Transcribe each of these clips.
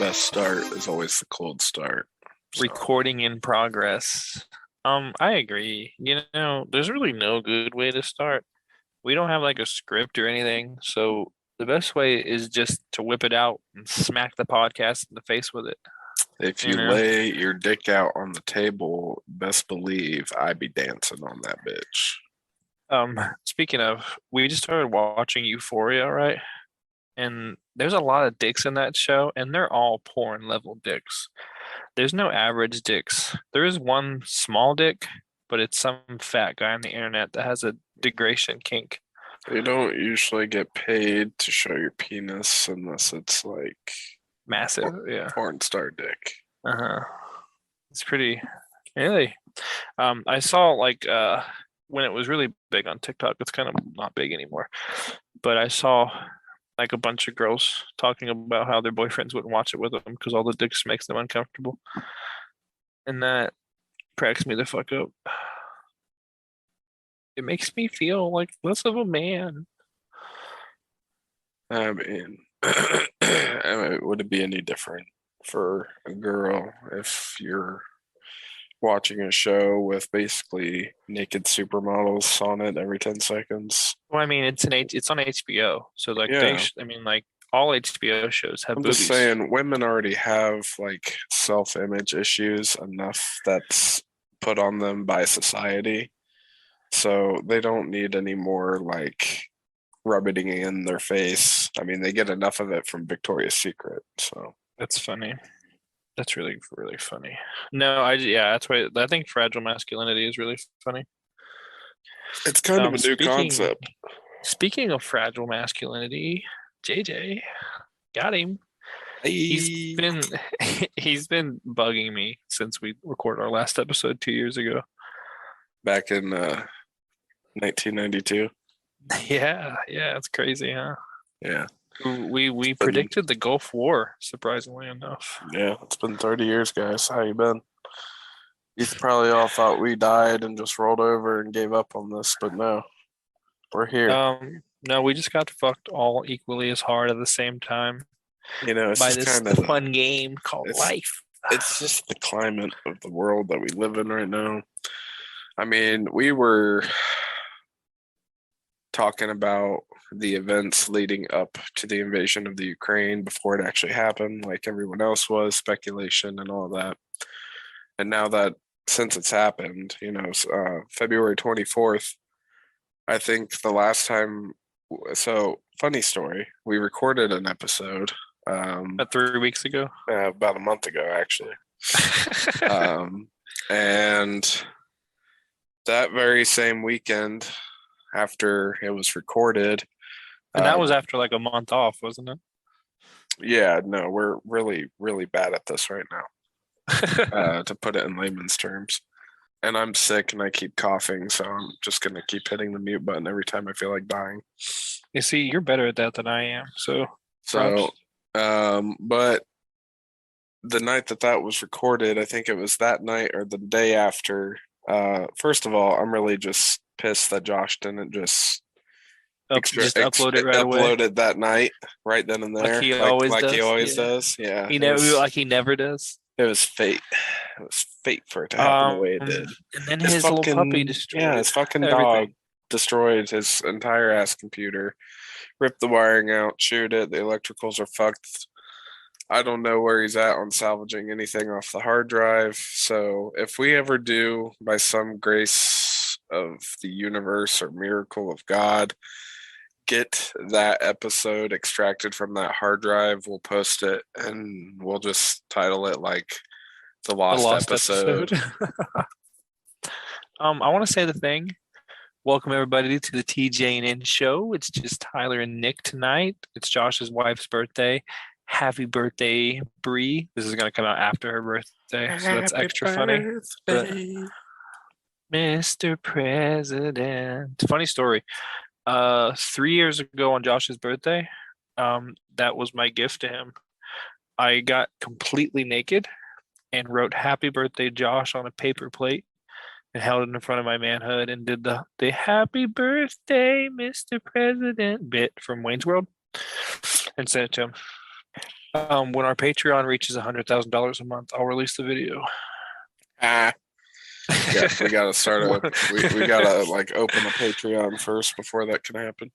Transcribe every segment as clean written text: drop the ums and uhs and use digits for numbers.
best start is always the cold start. So, Recording in progress. I agree. There's really no good way to start. We don't have like a script or anything, so the best way is just to whip it out and smack the podcast in the face with it. if You you know? lay your dick out on the table, best believe I be dancing on that bitch. Speaking of, we just started watching Euphoria, right? And there's a lot of dicks in that show, and they're all porn level dicks. There's no average dicks. There is one small dick, but it's some fat guy on the internet that has a degradation kink. You don't usually get paid to show your penis unless it's like Massive, yeah. porn star dick. Uh-huh. It's pretty really. I saw like when it was really big on TikTok, it's kind of not big anymore. But I saw like a bunch of girls talking about how their boyfriends wouldn't watch it with them because all the dicks makes them uncomfortable. And that cracks me the fuck up. It makes me feel like less of a man. I mean, I mean, would it be any different for a girl if you're watching a show with basically naked supermodels on it every 10 seconds? Well, I mean, it's on HBO, so like Yeah, I mean, like all HBO shows have I'm just boobies. saying women already have like self-image issues enough that's put on them by society. So they don't need any more like rubbing in their face. I mean, they get enough of it from Victoria's Secret. So That's funny. That's really, really funny. No, yeah, that's why I think fragile masculinity is really funny. it's kind of Um, a new speaking concept. speaking of fragile masculinity, JJ got him. He's Hey, been he's been bugging me since we recorded our last episode 2 years ago. back in 1992. Yeah, it's crazy, huh? Yeah, We been predicted the Gulf War, surprisingly enough. yeah, it's been 30 years, guys. How you been? You probably all thought we died and just rolled over and gave up on this, but no, we're here. No, we just got fucked all equally as hard at the same time You know, it's by just this kind of the fun game called it's life. it's just the climate of the world that we live in right now. I mean, we were talking about the events leading up to the invasion of the Ukraine before it actually happened, like everyone else was, speculation and all that. And now that since it's happened, February 24th, I think the last time, so funny story, we recorded an episode About 3 weeks ago. about a month ago, actually. Um, and that very same weekend, after it was recorded, And that was um, after like a month off, wasn't yeah, no, we're really, really bad at this right now, it? to put it in layman's terms. And I'm sick and I keep coughing, so I'm just gonna keep hitting the mute button every time I feel like dying. You see, you're better at that than I am, so props. So, but the night that that was recorded, I think it was that night or the day after. First of all, I'm really just pissed that Josh didn't just Just upload it right away, upload it that night, right then and like there, he like always he does. always Yeah, does. Yeah, he never like he never does. it was fate. It was fate for it to happen the Um, way it did. and then His his little puppy fucking yeah, destroyed his fucking dog everything. destroyed his entire ass computer, ripped the wiring out, chewed it. The electricals are fucked. I don't know where he's at on salvaging anything off the hard drive. So if we ever do, by some grace of the universe or miracle of God, get that episode extracted from that hard drive, we'll post it and we'll just title it like the The lost lost episode. episode. I want to say the thing. Welcome everybody to the TJ and N show. It's just Tyler and Nick tonight. It's Josh's wife's birthday. Happy birthday, Bree. This is gonna come out after her birthday, so that's Happy extra funny. But birthday. Mr. President. Funny story. 3 years ago on Josh's birthday, that was my gift to him. I got completely naked and wrote "Happy Birthday, Josh" on a paper plate and held it in front of my manhood and did the "Happy Birthday, Mr. President" bit from Wayne's World and sent it to him. When our Patreon reaches $100,000 a month, I'll release the video. Ah, yeah, we gotta start a we gotta like open a Patreon first before that can happen.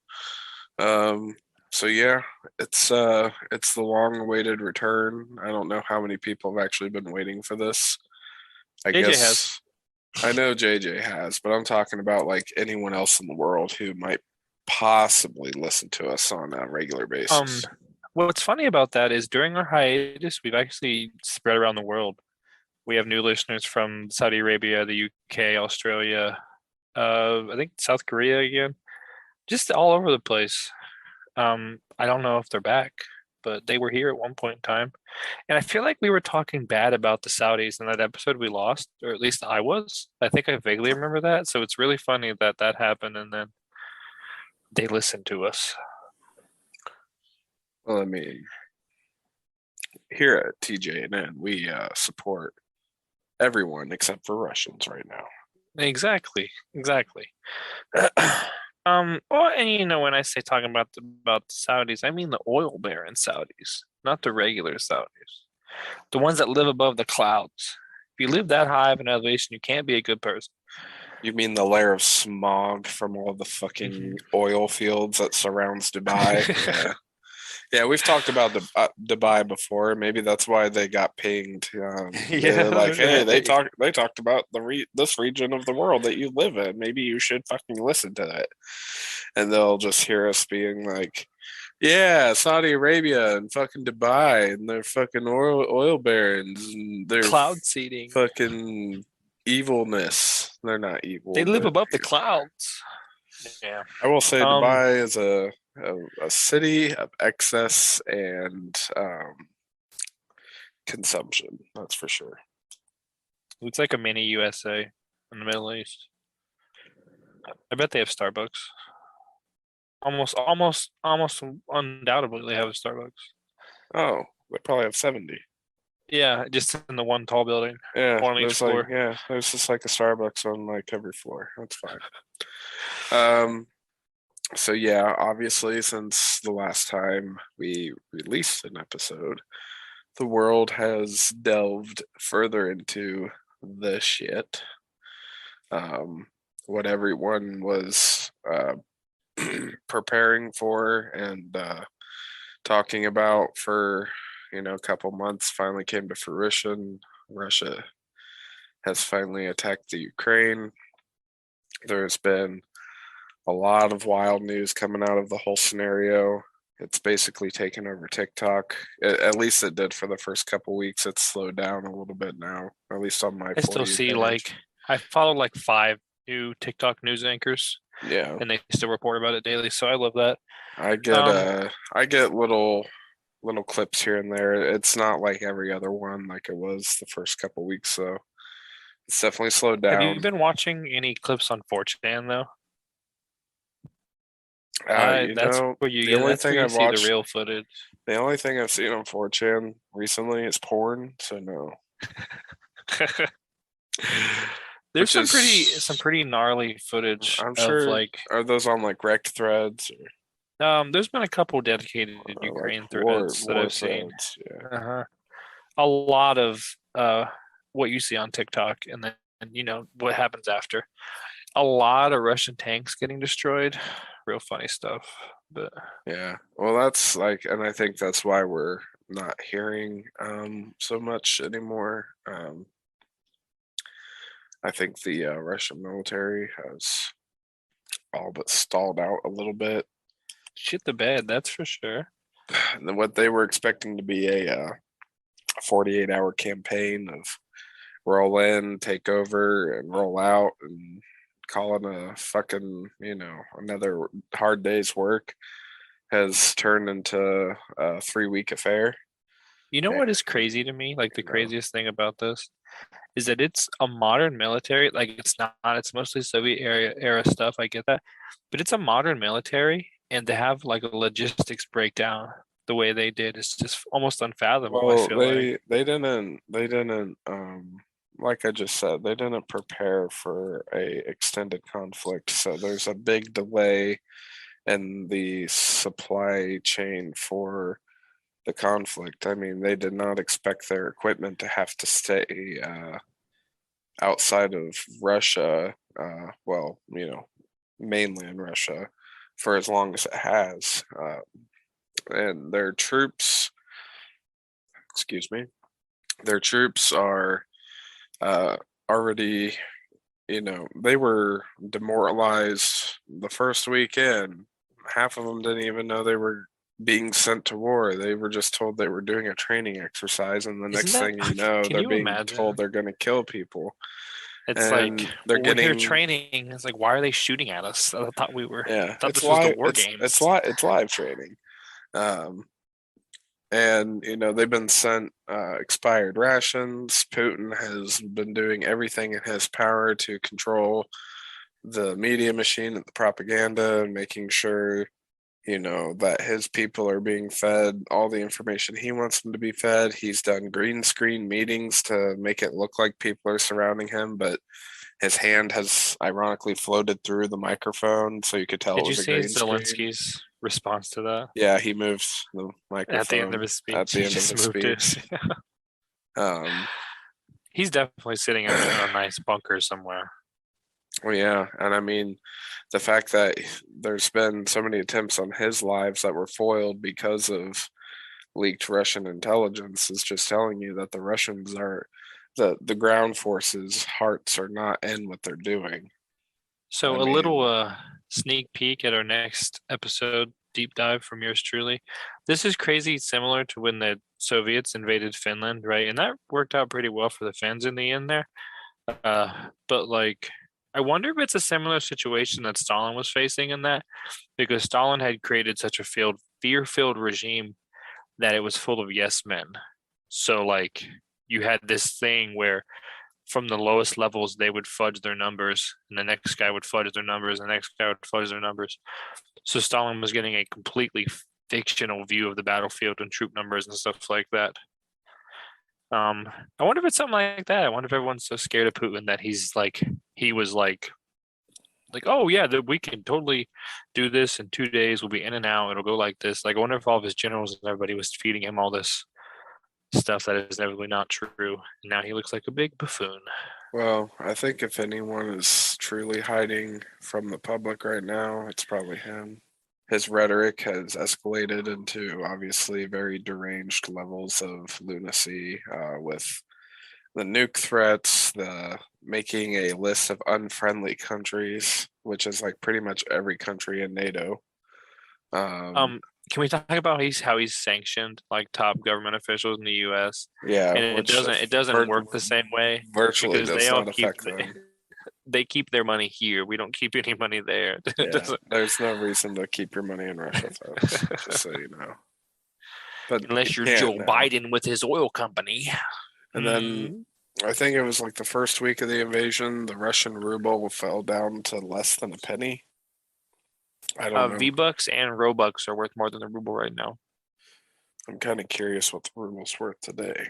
Um, so yeah, it's the long-awaited return. I don't know how many people have actually been waiting for this. I JJ has. guess I know JJ has, but I'm talking about like anyone else in the world who might possibly listen to us on a regular Um, basis. what's funny about that is during our hiatus, we've actually spread around the world. We have new listeners from Saudi Arabia, the UK, Australia, I think South Korea again, just all over the place. I don't know if they're back, but they were here at one point in time. And I feel like we were talking bad about the Saudis in that episode we lost, or at least I was. I think I vaguely remember that. So it's really funny that that happened and then they listened to us. Well, I mean, here at TJNN, we support everyone except for Russians right now. Exactly. Exactly. Well, and when I say talking about the Saudis, I mean the oil baron Saudis, not the regular Saudis. The ones that live above the clouds. If you live that high of an elevation, you can't be a good person. You mean the layer of smog from all the fucking oil fields that surrounds Dubai? Yeah. Yeah, we've talked about Dubai before. Maybe that's why they got pinged. They're like, "Hey, Yeah. they talked about this region of the world that you live in. Maybe you should fucking listen to that." And they'll just hear us being like, "Yeah, Saudi Arabia and fucking Dubai and they're fucking oil barons and their Cloud seeding. fucking evilness. They're not They evil, live but above the clouds. Yeah. I will say Um, Dubai is a city of excess and consumption. That's for sure. it's like a mini USA in the Middle East. I bet they have Starbucks. Almost undoubtedly they have a Starbucks. Oh, they probably have 70. Yeah, just in the one tall building, Yeah, one on each there's like floor. yeah, there's just like a Starbucks on like every floor. That's fine. Um, so yeah, obviously since the last time we released an episode, the world has delved further into the shit. Um, what everyone was preparing for and talking about for a couple months finally came to fruition. Russia has finally attacked the Ukraine. There's been a lot of wild news coming out of the whole scenario. It's basically taken over TikTok. At least it did for the first couple weeks. It's slowed down a little bit now, at least on my I For still You see page. I follow like five new TikTok news anchors Yeah, and they still report about it daily. So I love that. I get Um, uh I get little clips here and there. It's not like every other one like it was the first couple weeks, so it's definitely slowed have you down. been watching any clips on 4chan though? The only That's thing where you I've see the watched, real footage. the only thing I've seen on 4chan recently is porn, so no. There's Which is, some pretty gnarly footage I'm of sure, like are those on like rect threads there's been a couple dedicated or like Ukraine threads that war I've seen. threads? Yeah. Uh-huh. A lot of what you see on TikTok and then what happens after. A lot of Russian tanks getting destroyed. Real funny stuff. But Yeah. Well, that's like, and I think that's why we're not hearing so much anymore. I think the Russian military has all but stalled out a little bit. shit the bed, that's for sure. And what they were expecting to be a 48-hour campaign of roll in, take over, and roll out, and call it a fucking, another hard day's work has turned into a 3 week affair. You know Eh, what is crazy to me? Like the You know, craziest thing about this is that it's a modern military. Like it's mostly Soviet era stuff. I get that, but it's a modern military, and to have like a logistics breakdown the way they did is just almost unfathomable. I well, feel like they didn't like I just said, they didn't prepare for a extended conflict. So there's a big delay in the supply chain for the conflict. I mean, they did not expect their equipment to have to stay outside of Russia, well, mainland Russia, for as long as it has. And their troops, excuse me, their troops are uh, already, they were demoralized the first weekend. Half of them didn't even know they were being sent to war. They were just told they were doing a training exercise, and the Isn't next that, thing you know, can they're you being told imagine? they're going to kill people. It's like, And they're well, we're here getting, training. It's like, why are they shooting at us? I thought yeah, I thought it's this was the live, war games. it's live training. Um, and they've been sent expired rations. Putin has been doing everything in his power to control the media machine and the propaganda, and making sure that his people are being fed all the information he wants them to be fed. He's done green screen meetings to make it look like people are surrounding him, but his hand has ironically floated through the microphone, so you could tell it Did you was a see green screen. Zelensky's response to that? Yeah, he moves the At the end of microphone his at speech, the he end of just his moved it. speech. Um, He's definitely sitting in a nice bunker somewhere. well, yeah, and I mean, the fact that there's been so many attempts on his lives that were foiled because of leaked Russian intelligence is just telling you that the Russians are the ground forces' hearts are not in what they're doing. I So a little mean, sneak peek at our next episode deep dive from yours truly. This is crazy similar to when the Soviets invaded Finland, right? And that worked out pretty well for the Finns in the end there. But like, I wonder if it's a similar situation that Stalin was facing in that, because Stalin had created such a fear-filled regime that it was full of yes men. So like, you had this thing where from the lowest levels they would fudge their numbers, and the next guy would fudge their numbers, and the next guy would fudge their numbers. So Stalin was getting a completely fictional view of the battlefield and troop numbers and stuff like that. I wonder if it's something like that. I wonder if everyone's so scared of Putin that he was like, oh yeah, that we can totally do this in 2 days. We'll be in and out. It'll go like this. Like, I wonder if all of his generals and everybody was feeding him all this stuff that is inevitably not true. And now he looks like a big buffoon. well, I think if anyone is truly hiding from the public right now, it's probably him. His rhetoric has escalated into obviously very deranged levels of lunacy, with the nuke threats, the making a list of unfriendly countries, which is like pretty much every country in NATO. Um, Um, can we talk about how he's sanctioned like top government officials in the U.S. yeah, and which it doesn't work the same way virtually because does not affect them. they keep their money here. We don't keep any money there. It Yeah, doesn't there's no reason to keep your money in Russia, folks, just so you know. But you unless you're can Joe now. Biden with his oil company. And then Hmm. I think it was like the first week of the invasion, the Russian ruble fell down to less than a penny. I don't know. V-Bucks and Robux are worth more than the ruble right now. I'm kind of curious what the ruble's worth today.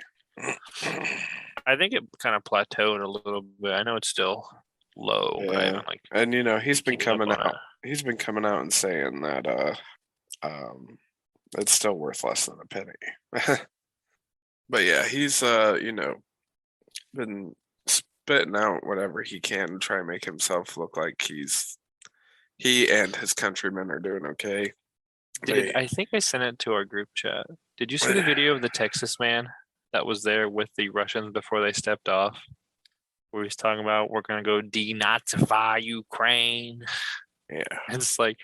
I think it kind of plateaued a little bit. I know it's still low, but I Yeah. haven't like And been keeping up on it. he's been coming out and saying that um it's still worth less than a penny. But yeah, he's been spitting out whatever he can to try and make himself look like he and his countrymen are doing okay. They I think I sent it to our group chat. Did you see the video of the Texas man that was there with the Russians before they stepped off? Where he's talking about we're gonna go denazify Ukraine. yeah. It's like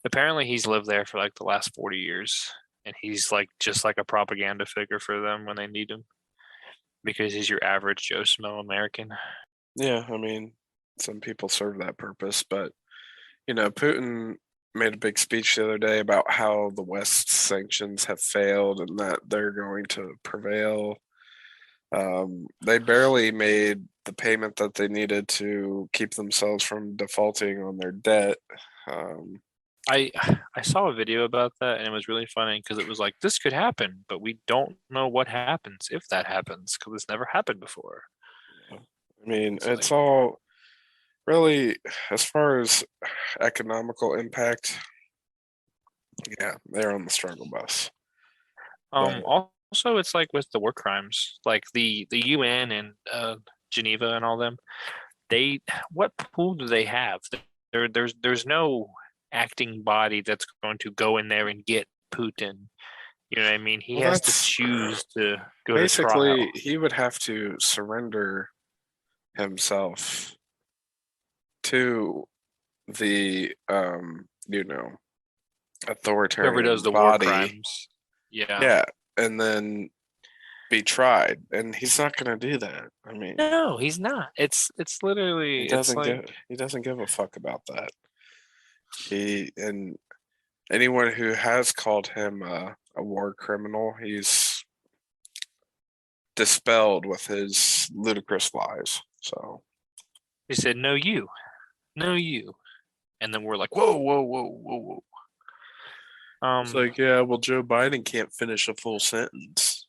apparently he's lived there for like the last 40 years, and he's like just like a propaganda figure for them when they need him because he's your average Joe Schmo American. Yeah, I mean, some people serve that purpose, but Putin made a big speech the other day about how the West's sanctions have failed and that they're going to prevail. They barely made the payment that they needed to keep themselves from defaulting on their debt. Um, I I saw a video about that and it was really funny because it was like this could happen, but we don't know what happens if that happens because it's never happened before. I mean, It's it's like all really, as far as economical impact, yeah, they're on the struggle bus. But Also, it's like with the war crimes, like the UN and Geneva and all them. They what pool do they have? There's no acting body that's going to go in there and get Putin. You know what I mean? He well, has to that's choose to go to basically trial. he would have to surrender himself to the Whoever does authoritarian the war body. crimes. Yeah. Yeah, and then be tried, and he's not going to do that. I mean, No, he's not. It's literally it's like he doesn't give a fuck about that. He and anyone who has called him a war criminal, he's dispelled with his ludicrous lies. So he said, no you, no you. And then we're like, whoa, whoa, whoa, whoa, whoa. it's like, yeah, well, Joe Biden can't finish a full sentence.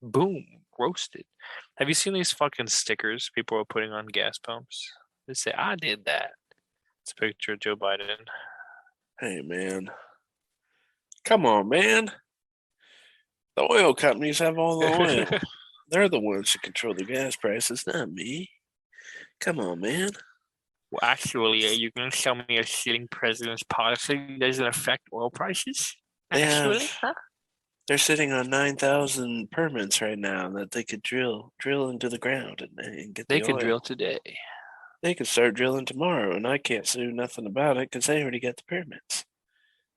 Boom, roasted. Have you seen these fucking stickers people are putting on gas pumps? They say, I did that. It's a picture of Joe Biden. Hey, man, come on, man. The oil companies have all the oil. They're the ones that control the gas prices, not me. Come on, man. Well, actually, are you going to tell me a sitting president's policy doesn't affect oil prices? They Actually, have huh? they're sitting on 9,000 permits right now that they could drill into the ground and get They the could drill oil. today. They could start drilling tomorrow, and I can't do nothing about it because they already got the permits.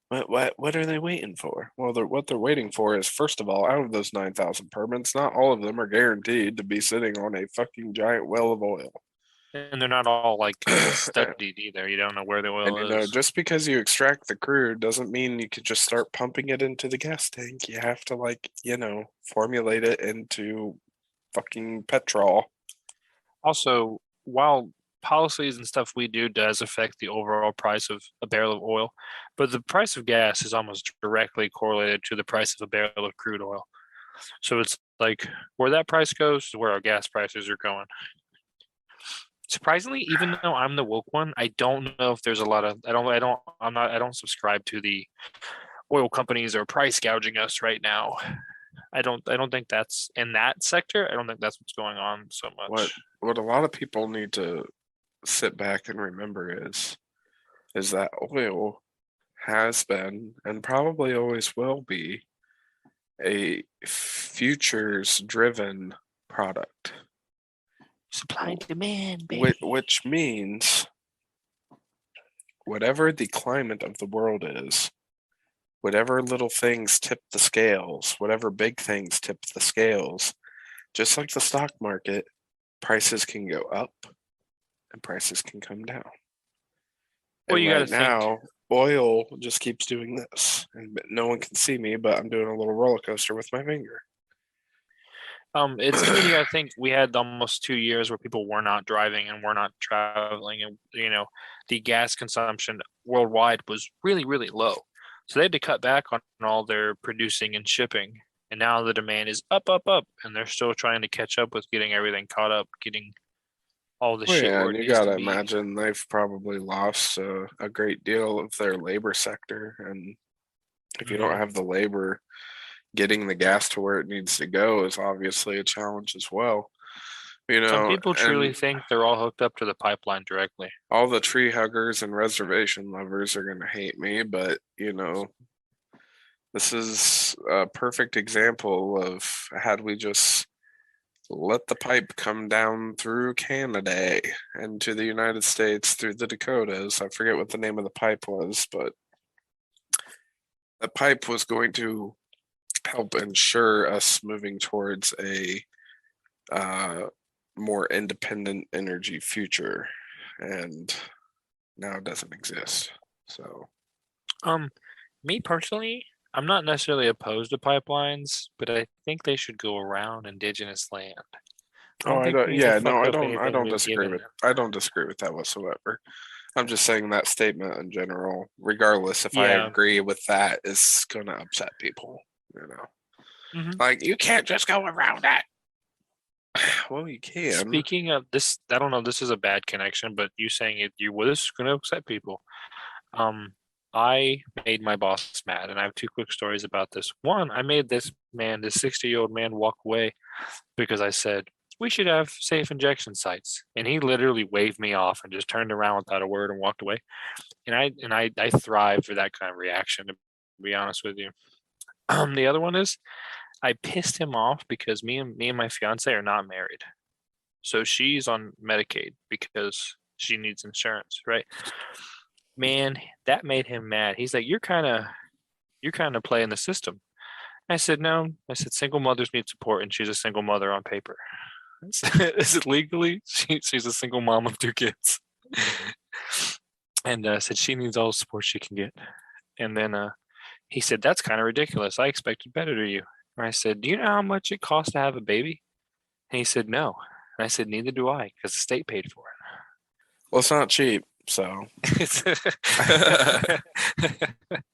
What are they waiting for? Well, what they're waiting for is, first of all, out of those 9,000 permits, not all of them are guaranteed to be sitting on a fucking giant well of oil. And they're not all like studied either. You don't know where the And oil is. just because you extract the crude doesn't mean you could just start pumping it into the gas tank. You have to, like, formulate it into fucking petrol. Also, while policies and stuff we do does affect the overall price of a barrel of oil, but the price of gas is almost directly correlated to the price of a barrel of crude oil. So it's like where that price goes is where our gas prices are going. Surprisingly, even though I'm the woke one, I don't know if there's a lot of I don't subscribe to the oil companies are price gouging us right now. I don't think that's in that sector. I don't think that's what's going on so What much. what a lot of people need to sit back and remember is that oil has been and probably always will be a futures driven product, Supply and demand, which means whatever the climate of the world is, whatever little things tip the scales, whatever big things tip the scales, just like the stock market, prices can go up and prices can come down. Well, And you got to right think. now, oil just keeps doing this. And no one can see me, but I'm doing a little roller coaster with my finger. I mean, you got to think we had almost 2 years where people were not driving and were not traveling, and the gas consumption worldwide was really, really low. So they had to cut back on all their producing and shipping. And now the demand is up, up, up, and they're still trying to catch up with getting everything caught up, getting all the Well, shit yeah, where and it you needs to gotta be. imagine they've probably lost a great deal of their labor sector. And if you don't Mhm. have the labor, getting the gas to where it needs to go is obviously a challenge as well. Some people truly And think they're all hooked up to the pipeline directly. all the tree huggers and reservation lovers are going to hate me, but this is a perfect example of had we just let the pipe come down through Canada and to the United States through the Dakotas. I forget what the name of the pipe was, but the pipe was going to help ensure us moving towards a uh, more independent energy future. And now it doesn't exist. So, Um, Me personally, I'm not necessarily opposed to pipelines, but I think they should go around indigenous land. I oh, don't I think don't. we need to Yeah, no, fuck up anything we've given. I don't disagree with that whatsoever. I'm just saying that statement in general, regardless if I Yeah. agree with that, is going to upset people. You know, Hmm. like you can't just go around that. Well, you can. Speaking of this, I don't know. This is a bad connection, but you saying it, this is going to upset people. Um, I made my boss mad, and I have two quick stories about this. One, I made this 60-year-old man, walk away because I said we should have safe injection sites, and he literally waved me off and just turned around without a word and walked away. And I thrive for that kind of reaction, to be honest with you. The other one is I pissed him off because me and my fiance are not married, so she's on Medicaid because she needs insurance, right? Man, that made him mad. He's like, you're kind of playing the system. I said, no. I said, single mothers need support, and she's a single mother on paper. Is it legally? She's a single mom of two kids. And said she needs all the support she can get. And then he said, that's kind of ridiculous. I expected better to you. And I said, do you know how much it costs to have a baby? And he said, no. And I said, neither do I, because the state paid for Well, it's not cheap. So, it.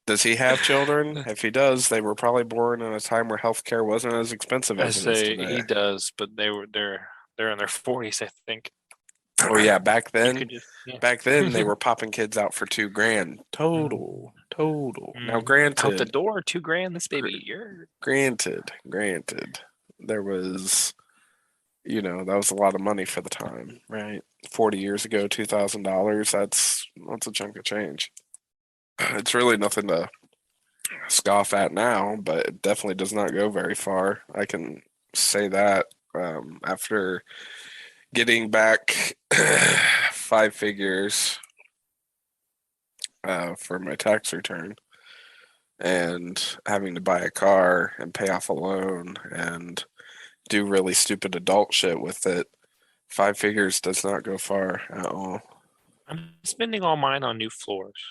does he have children? If he does, they were probably born in a time where healthcare wasn't as expensive I as it is say today. he does, but they're in their 40s, I think. Oh yeah, back You then, could just, yeah. they were popping kids out for $2,000 total. Now, Out the granted, door, $2,000. This baby, you're granted, there was, that was a lot of money for the time, right? 40 years ago, $2,000. That's a chunk of change. It's really nothing to scoff at now, but it definitely does not go very far. I can say that after getting back 5 figures for my tax return and having to buy a car and pay off a loan and do really stupid adult shit with it. 5 figures does not go far at all. I'm spending all mine on new floors,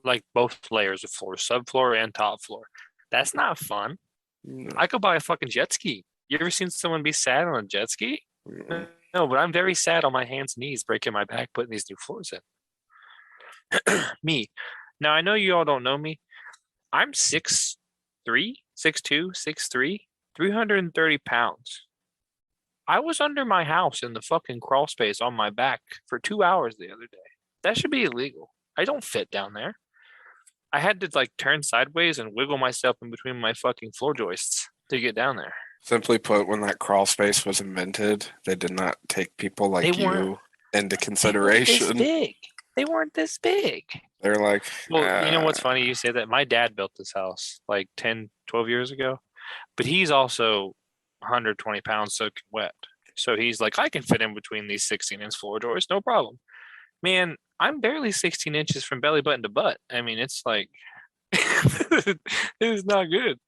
like both layers of floors, subfloor and top floor. That's not fun. No. I could buy a fucking jet ski. You ever seen someone be sad on a jet ski? Mm. No, but I'm very sad on my hands and knees, breaking my back, putting these new floors in. Me. Now, I know you all don't know me. I'm 6'3", 6'2", 6'3", 330 pounds. I was under my house in the fucking crawl space on my back for 2 hours the other day. That should be illegal. I don't fit down there. I had to like turn sideways and wiggle myself in between my fucking floor joists to get down there. Simply put, when that crawl space was invented, they did not take people They like weren't you into they weren't this consideration. big. They weren't this big. They're like, Well, you know what's funny? You say that my dad built this house like 10, 12 years ago, but he's also 120 pounds soaking wet. So he's like, I can fit in between these 16-inch floor doors, no problem. Man, I'm barely 16 inches from belly button to butt. I mean, it's like, it is not good.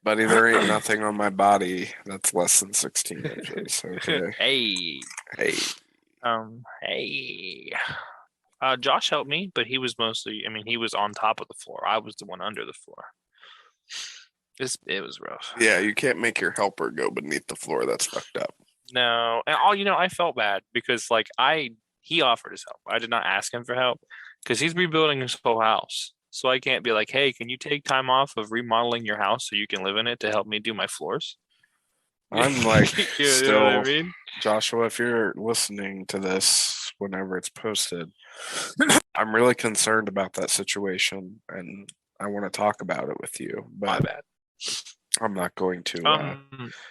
buddy, there ain't nothing on my body that's less than 16 inches. Okay. Hey, Hey, hey. Josh helped me, but he was mostly, I mean, he was on top of the floor. I was the one under the floor. It was rough. yeah, you can't make your helper go beneath the floor. That's fucked up. No, and I felt bad because like he offered his help. I did not ask him for help because he's rebuilding his whole house. So I can't be like, hey, can you take time off of remodeling your house so you can live in it to help me do my floors? I'm like, You know what I still, mean? Joshua, if you're listening to this whenever it's posted, I'm really concerned about that situation and I want to talk about it with you, My but bad. I'm not going to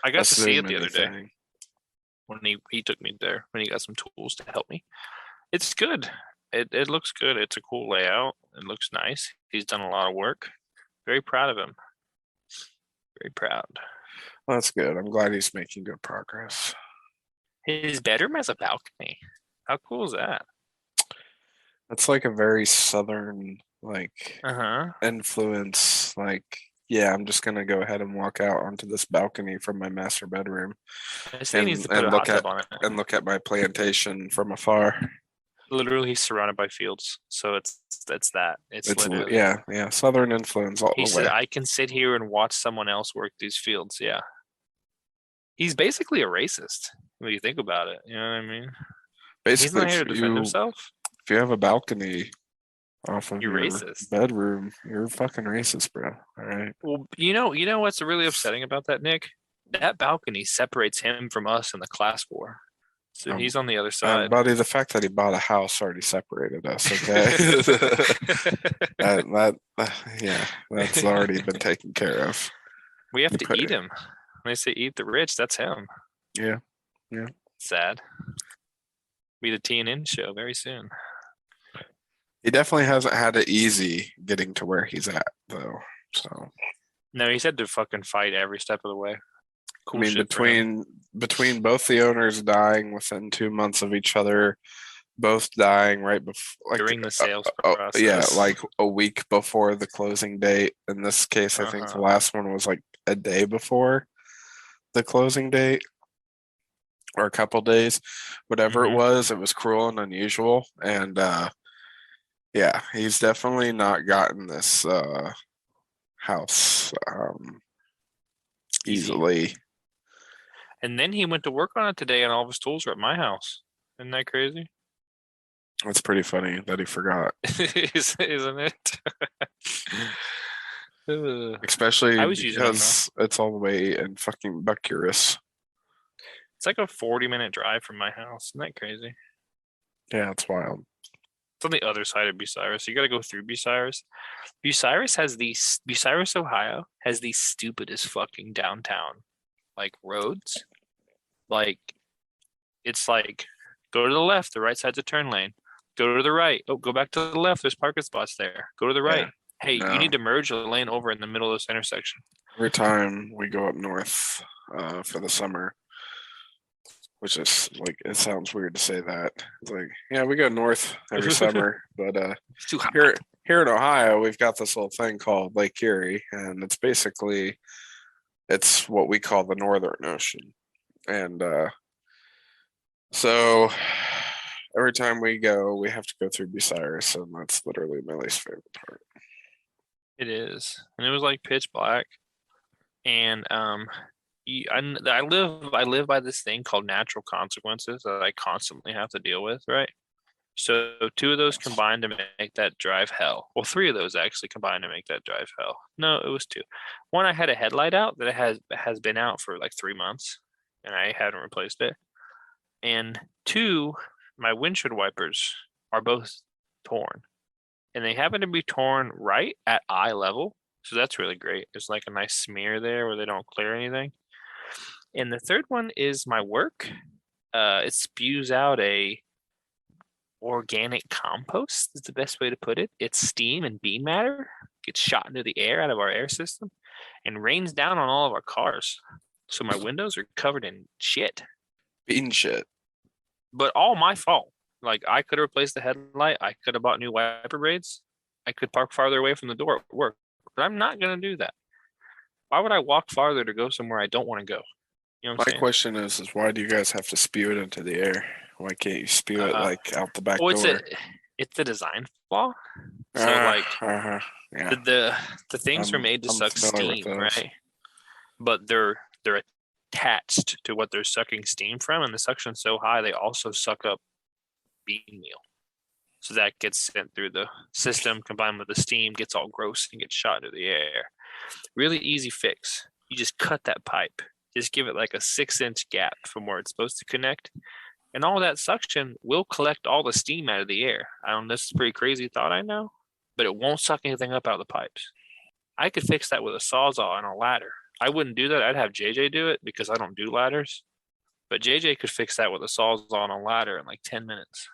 I got to see it assume the other day anything. when he took me there when he got some tools to help me. It's good. It looks good. It's a cool layout. It looks nice. He's done a lot of work. Very proud of him. Very proud. Well, that's good. I'm glad he's making good progress. His bedroom has a balcony. How cool is that? That's like a very southern Uh-huh. influence. Like, yeah, I'm just gonna go ahead and walk out onto this balcony from my master bedroom I say he needs and to put a hot tub on it. look at my plantation from afar. Literally, he's surrounded by fields. So it's that. It's literally. Yeah, southern influence all He the said, way. I can sit here and watch someone else work these fields. Yeah. He's basically a racist when you think about it. You know what I mean? He's Basically, not here to defend himself. if you have a balcony off of You're your racist. bedroom, you're fucking racist, bro. All right. Well, you know what's really upsetting about that, Nick? That balcony separates him from us in the class war. So he's on the other side. Buddy, the fact that he bought a house already separated us, okay? Yeah, that's already been taken care of. We have to eat him. When they say eat the rich, that's him. Yeah, yeah. Sad. Be the TNN show very soon. He definitely hasn't had it easy getting to where he's at, though. So no, he's had to fucking fight every step of the way. Cool. I mean, between both the owners dying within 2 months of each other, both dying right before, like during the sales process. Yeah, like a week before the closing date. In this case, I think the last one was like a day before the closing date, or a couple days, whatever it was cruel and unusual. And yeah, he's definitely not gotten this house easily. And then he went to work on it today, and all of his tools are at my house. Isn't that crazy? That's pretty funny that he forgot. Isn't it? Especially because it's all the way in fucking Bucyrus. It's like a 40-minute drive from my house. Isn't that crazy? Yeah, it's wild. It's on the other side of Bucyrus. You got to go through Bucyrus. Bucyrus, Ohio has the stupidest fucking downtown like roads. Like it's like go to the left, the right side's a turn lane. Go to the right. Oh, go back to the left. There's parking spots there. Go to the right. Yeah. Hey, you need to merge the lane over in the middle of this intersection. Every time we go up north for the summer, which is like, it sounds weird to say that. It's like, yeah, we go north every summer, but here in Ohio, we've got this little thing called Lake Erie, and it's what we call the Northern Ocean. And so every time we go, we have to go through Bucyrus, and that's literally my least favorite part. It is, and it was like pitch black. And I live by this thing called natural consequences that I constantly have to deal with, right? So 2 of those combined to make that drive hell. Well, 3 of those actually combined to make that drive hell. No, it was 2. One, I had a headlight out that has been out for like 3 months, and I haven't replaced it. And 2, my windshield wipers are both torn, and they happen to be torn right at eye level. So that's really great. There's like a nice smear there where they don't clear anything. And the third one is my work. It spews out a organic compost is the best way to put it. It's steam and bean matter gets shot into the air out of our air system and rains down on all of our cars. So my windows are covered in shit. Bean shit. But all my fault. Like I could have replaced the headlight. I could have bought new wiper blades. I could park farther away from the door at work. But I'm not going to do that. Why would I walk farther to go somewhere I don't want to go? You know what I'm saying? Question is why do you guys have to spew it into the air? Why can't you spew it like out the back door? It's a design flaw. So yeah. the things are made to suck steam, right? But they're attached to what they're sucking steam from, and the suction's so high they also suck up bean meal. So that gets sent through the system combined with the steam, gets all gross and gets shot into the air. Really easy fix. You just cut that pipe. Just give it like a 6-inch gap from where it's supposed to connect. And all that suction will collect all the steam out of the air. This is a pretty crazy thought, I know, but it won't suck anything up out of the pipes. I could fix that with a Sawzall and a ladder. I wouldn't do that. I'd have JJ do it because I don't do ladders. But JJ could fix that with a Sawzall and a ladder in like 10 minutes.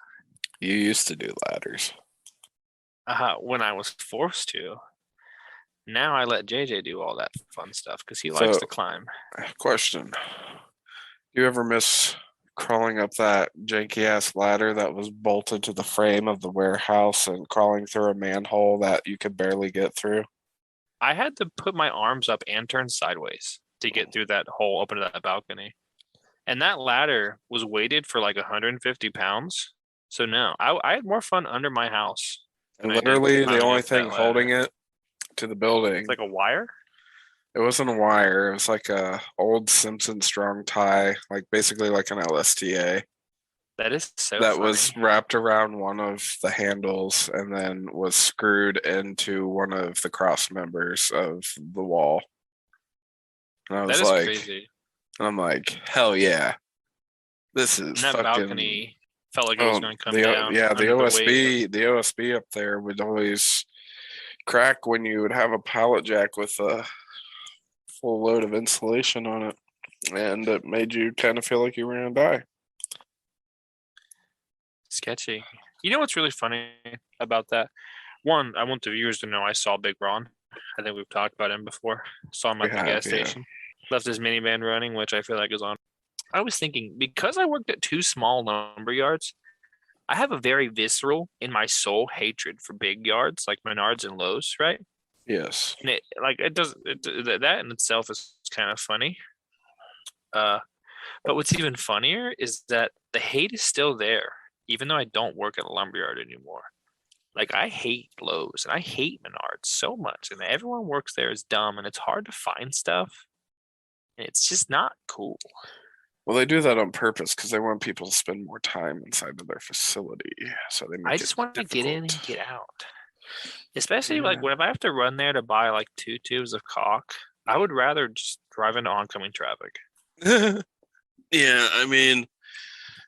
You used to do ladders. When I was forced to. Now I let JJ do all that fun stuff because he likes to climb. Question. Do you ever miss crawling up that janky ass ladder that was bolted to the frame of the warehouse and crawling through a manhole that you could barely get through? I had to put my arms up and turn sideways to get through that hole open to that balcony. And that ladder was weighted for like 150 pounds. So no, I had more fun under my house. And literally the only thing holding it to the building. It's like a wire? It wasn't a wire. It was like a old Simpson strong tie, like basically like an LSTA. That is so That funny. Was wrapped around one of the handles and then was screwed into one of the cross members of the wall. And I was like, crazy. And I'm like, hell yeah. This And is that fucking. balcony felt like it was Oh, going to come down the under the weight. OSB, the OSB up there would always crack when you would have a pallet jack with a full load of insulation on it, and it made you kind of feel like you were gonna die. Sketchy. You know what's really funny about that? One, I want the viewers to know I saw Big Ron. I think we've talked about him before. Saw him We at the have, gas yeah. station. Left his minivan running, which I feel like is on. I was thinking, because I worked at two small lumber yards, I have a very visceral, in my soul, hatred for big yards like Menards and Lowe's, right? Yes. And that in itself is kind of funny. But what's even funnier is that the hate is still there, even though I don't work at a lumberyard anymore. Like, I hate Lowe's and I hate Menards so much, and everyone works there is dumb, and it's hard to find stuff, and it's just not cool. Well, they do that on purpose because they want people to spend more time inside of their facility, so they make I it just want to get in and difficult. get out. Especially like Yeah. when if I have to run there to buy like 2 tubes of caulk, I would rather just drive into oncoming traffic. Yeah, I mean,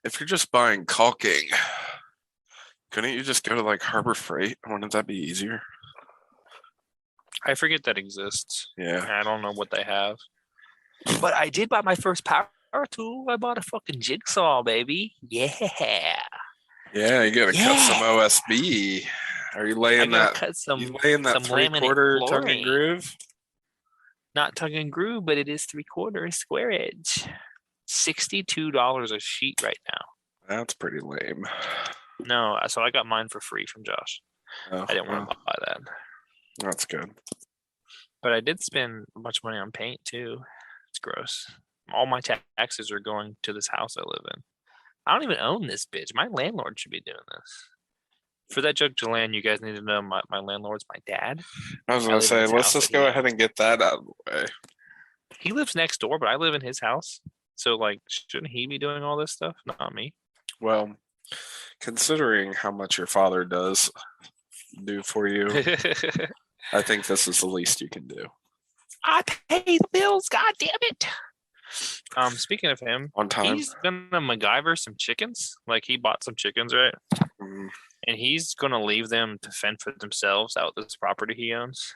if you're just buying caulking, couldn't you just go to like Harbor Freight? Wouldn't that be easier? I forget that exists. Yeah. And I don't know what they have. But I did buy my first power tool. I bought a fucking jigsaw, baby. Yeah. Yeah, you gotta cut some Yeah. OSB. Are you I laying gotta that? cut You laying that some laminate 3/4 tongue and flooring. groove? Not tongue and groove, but it is 3/4 square edge. $62 a sheet right now. That's pretty lame. No, so I got mine for free from Josh. Oh, I didn't want well, to buy that. that's good. But I did spend a bunch of money on paint too. It's gross. All my taxes are going to this house I live in. I don't even own this bitch. My landlord should be doing this. For that joke to land, you guys need to know my landlord's my dad. I was I gonna live in say, his let's house just that go he ahead and get that out of the way. He lives next door, but I live in his house. So like, shouldn't he be doing all this stuff? Not me. Well, considering how much your father does do for you, I think this is the least you can do. I pay the bills, god damn it. Speaking of him, On time. he's gonna MacGyver some chickens. Like, he bought some chickens, right? Mm, And he's gonna leave them to fend for themselves out this property he owns.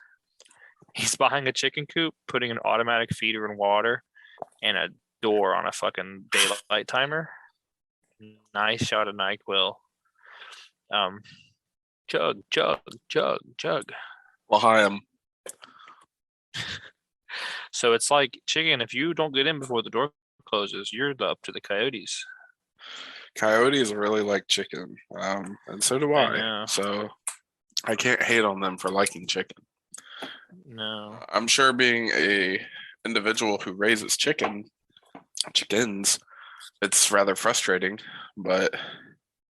He's buying a chicken coop, putting an automatic feeder in water, and a door on a fucking daylight timer. Nice shot of NyQuil. Chug, chug, chug, chug. L'chaim. So it's like chicken. If you don't get in before the door closes, you're up to the coyotes. Coyotes really like chicken, and so do I I. know. So I can't hate on them for liking chicken. No. I'm sure being a individual who raises chickens, it's rather frustrating, but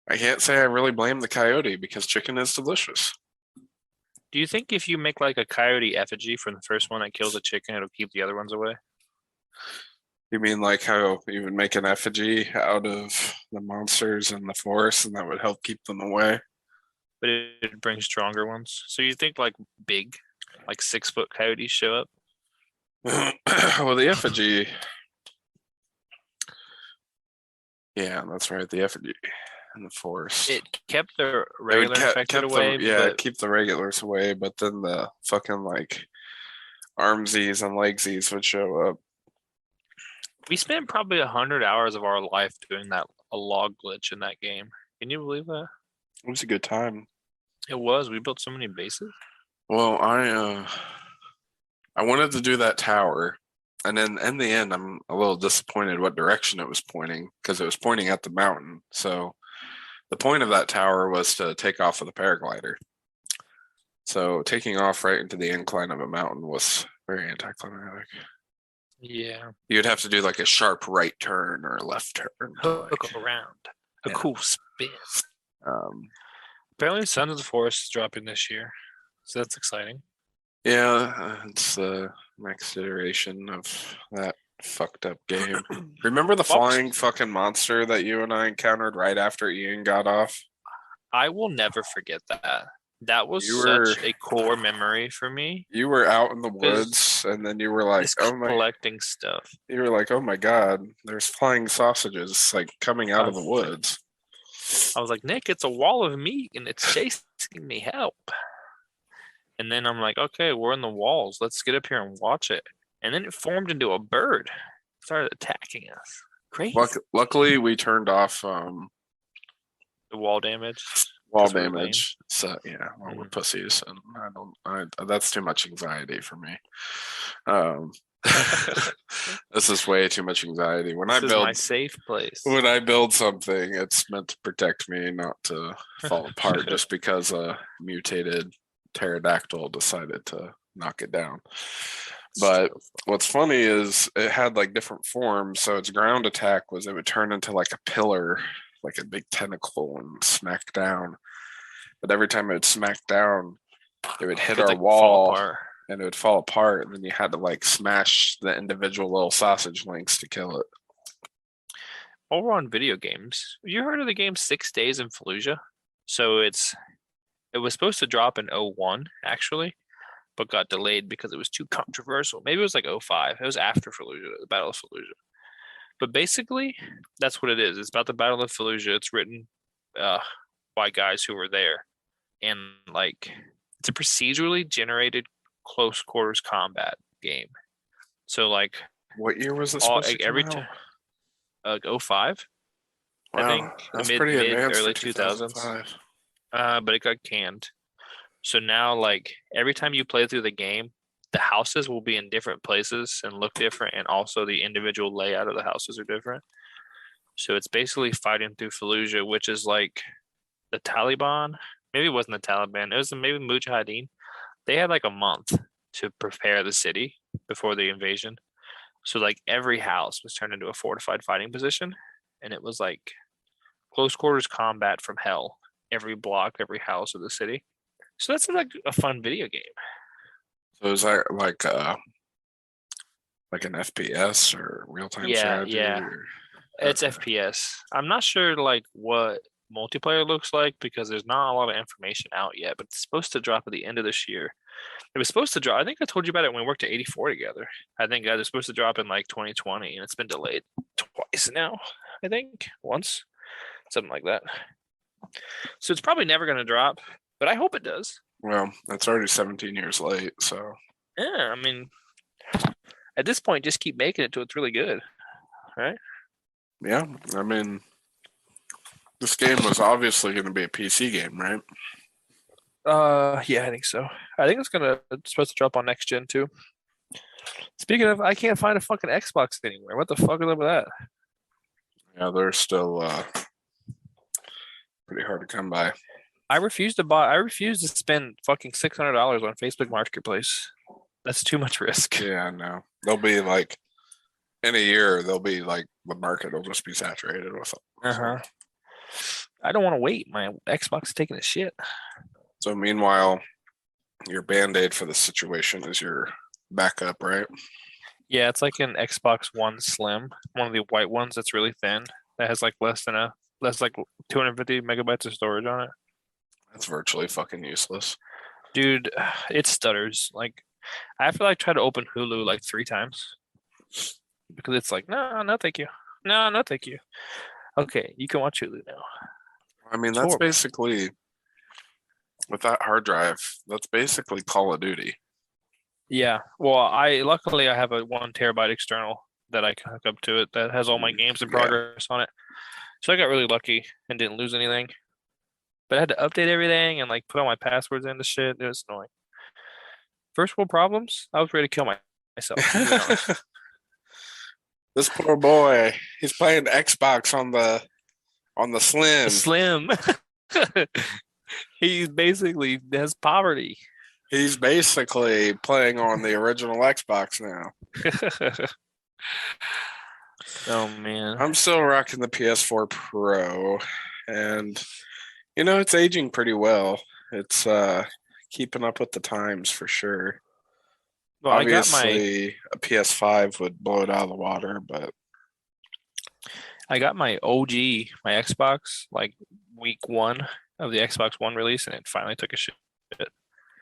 I can't say I really blame the coyote because chicken is delicious. Do you think if you make like a coyote effigy from the first one that kills a chicken, it'll keep the other ones away? You mean like how you would make an effigy out of the monsters in the forest and that would help keep them away? But it brings stronger ones. So you think like big, like 6-foot coyotes show up? Well, the effigy. Yeah, that's right. The effigy in the forest. It kept the It regular would infected away. But keep the regulars away, but then the fucking like armsies and legsies would show up. we spent probably 100 hours of our life doing a log glitch in that game. Can you believe that? It was a good time. It was. We built so many bases. Well, I wanted to do that tower, and then in the end, I'm a little disappointed what direction it was pointing because it was pointing at the mountain. So the point of that tower was to take off with a paraglider. So taking off right into the incline of a mountain was very anticlimactic. Yeah. You'd have to do like a sharp right turn or a left turn. Hook around. A Yeah. cool spin. Um, Apparently, Sons of the Forest is dropping this year. So that's exciting. yeah, it's the next iteration of that fucked up game. Remember the flying fucking monster that you and I encountered right after Ian got off? I will never forget that. That was You were such a core memory for me you were out in the because woods, and then you were like, just "Oh my!" collecting stuff. You were like, "Oh my God!" There's flying sausages like coming out I of the was like, woods. Nick, it's a wall of meat and it's chasing me. Help! And then I'm like, okay, we're in the walls. Let's get up here and watch it. And then it formed into a bird, started attacking us. Crazy. Luckily, we turned off The wall damage wall because we're lame. damage. So yeah, well, we're Mm. pussies, and I don't. That's too much anxiety for me. Um, this is way too much anxiety. This is my safe place. When I build something, it's meant to protect me, not to fall apart just because a mutated pterodactyl decided to knock it down. But what's funny is it had like different forms. So its ground attack was it would turn into like a pillar, like a big tentacle, and smack down. But every time it would smack down, it would hit Could our like fall wall apart. and it would fall apart. And then you had to like smash the individual little sausage links to kill it. Over on video games, you heard of the game 6 Days in Fallujah? So it was supposed to drop in '01 actually, but got delayed because it was too controversial. Maybe it was like '05. It was after Fallujah, the Battle of Fallujah. But basically, that's what it is. It's about the Battle of Fallujah. It's written uh, by guys who were there, and like it's a procedurally generated close quarters combat game. So like What year was it all supposed to like, come every out? time '05, I Wow, think that's mid pretty mid advanced for early 2000s. 2005. But it got canned. So now like every time you play through the game, the houses will be in different places and look different, and also the individual layout of the houses are different. So it's basically fighting through Fallujah, which is like the Taliban. Maybe it wasn't the Taliban. It was maybe Mujahideen. They had like a month to prepare the city before the invasion. So like every house was turned into a fortified fighting position, and it was like close quarters combat from hell. Every block, every house of the city. So that's like a fun video game. So is that like an FPS or real time Yeah, strategy? yeah. Or, It's okay. FPS. I'm not sure like what multiplayer looks like because there's not a lot of information out yet, but it's supposed to drop at the end of this year. It was supposed to drop. I think I told you about it when we worked at 84 together. I think it was supposed to drop in like 2020, and it's been delayed twice now. I think once, something like that. So it's probably never going to drop, but I hope it does. Well, it's already 17 years late, so Yeah, I mean, at this point, just keep making it till it's really good, right? yeah. I mean, this game was obviously going to be a PC game, right? Yeah, I think so. I think it's supposed to drop on next gen too. Speaking of, I can't find a fucking Xbox anywhere. What the fuck is up with that? Yeah, they're still pretty hard to come by. I refuse to buy. I refuse to spend fucking $600 on Facebook Marketplace. That's too much risk. Yeah, no. They'll be like in a year, they'll be like the market will just be saturated with them. Uh-huh. I don't want to wait. My Xbox is taking a shit. So meanwhile, your band-aid for the situation is your backup, right? Yeah, it's like an Xbox One Slim, one of the white ones that's really thin, that has like less like 250 megabytes of storage on it. That's virtually fucking useless. Dude, it stutters. Like I have to like try to open Hulu like 3 times because it's like, no, no, thank you. No, no, thank you. Okay, you can watch Hulu now. I mean, It's that's horrible. basically with that hard drive, that's basically Call of Duty. Yeah. Well, I luckily I have a 1 terabyte external that I can hook up to it that has all my games in Yeah. progress on it. So I got really lucky and didn't lose anything. But I had to update everything and like put all my passwords into shit. It was annoying. First world problems. I was ready to kill myself. To be honest. This poor boy, he's playing Xbox on the The Slim. Slim. He's basically has poverty. He's basically playing on the original Xbox now. Oh man. I'm still rocking the PS4 Pro, and it's aging pretty well. It's keeping up with the times for sure. Well, Obviously, a PS5 would blow it out of the water, but I got my OG, my Xbox, like week 1 of the Xbox One release, and it finally took a shit. shit.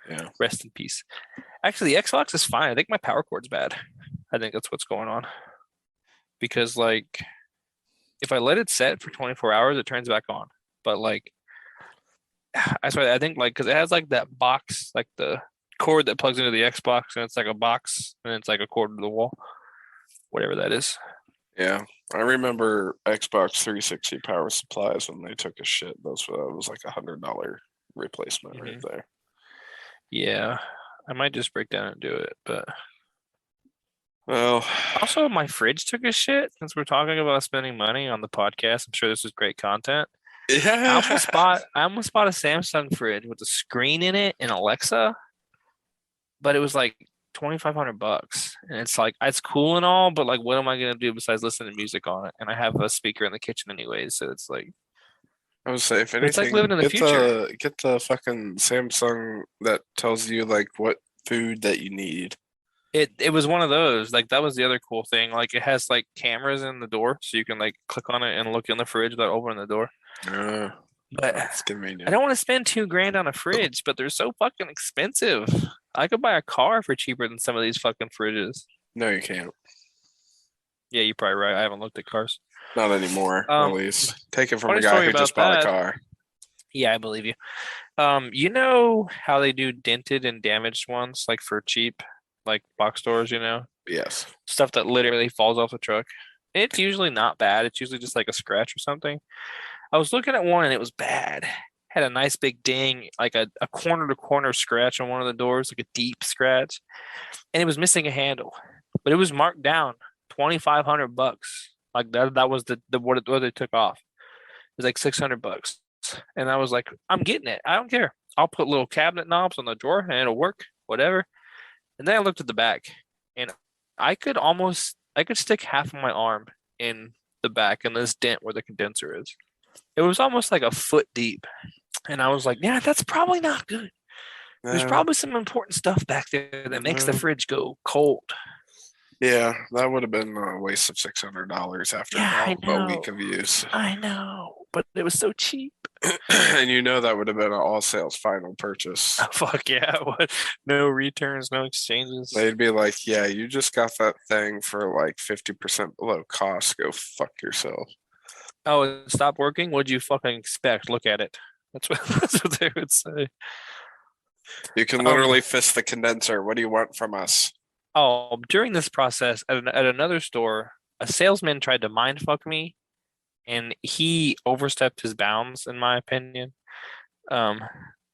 Yeah. Rest in peace. Actually, the Xbox is fine. I think my power cord's bad. I think that's what's going on. Because like if I let it set for 24 hours, it turns back on. But like I swear, I think like because it has like that box, like the cord that plugs into the Xbox, and it's like a box, and it's like a cord to the wall, whatever that is. Yeah. I remember Xbox 360 power supplies when they took a shit. That was like $100 replacement right Hmm. there. Yeah, I might just break down and do it. But Well, also, my fridge took a shit. Since we're talking about spending money on the podcast, I'm sure this is great content. yeah. I almost bought a Samsung fridge with a screen in it and Alexa, but it was like $2,500, and it's like it's cool and all, but like, what am I gonna do besides listen to music on it? And I have a speaker in the kitchen anyways, so it's like, I would say if but it's like living anything, in the get future. the fucking Samsung that tells you like what food that you need. It was one of those. Like that was the other cool thing. Like it has like cameras in the door, so you can like click on it and look in the fridge without opening the door. Uh, But that's I convenient. don't want to spend 2 grand on a fridge, but they're so fucking expensive. I could buy a car for cheaper than some of these fucking fridges. No, you can't. Yeah, you're probably right. I haven't looked at cars. Not anymore, at Um, least. Take it from a funny guy story who about just bought a that. car. Yeah, I believe you. You know how they do dented and damaged ones, like for cheap, like box stores, Yes. stuff that literally falls off the truck. It's usually not bad. It's usually just like a scratch or something. I was looking at one and it was bad. Had a nice big ding, like a corner to corner scratch on one of the doors, like a deep scratch, and it was missing a handle, but it was marked down $2,500. Like that was the what they took off. It was like $600, and I was like, I'm getting it. I don't care. I'll put little cabinet knobs on the drawer and it'll work, whatever. And then I looked at the back, and I could stick half of my arm in the back in this dent where the condenser is. It was almost like a foot deep. And I was like, yeah, that's probably not good. There's No, probably some important stuff back there that makes the no. fridge go cold. Yeah, that would have been a waste of $600 after Yeah, I about a week know. of use. I know. But it was so cheap. And you know that would have been an all sales final purchase. Oh, fuck yeah. What? No returns, no exchanges. They'd be like, yeah, you just got that thing for like 50% below cost. Go fuck yourself. Oh, it stopped working? What'd you fucking expect? Look at it. That's what that's what they would say. You can Um, literally fist the condenser. What do you want from us? during this process at another store, a salesman tried to mind fuck me, and he overstepped his bounds, in my opinion. Um,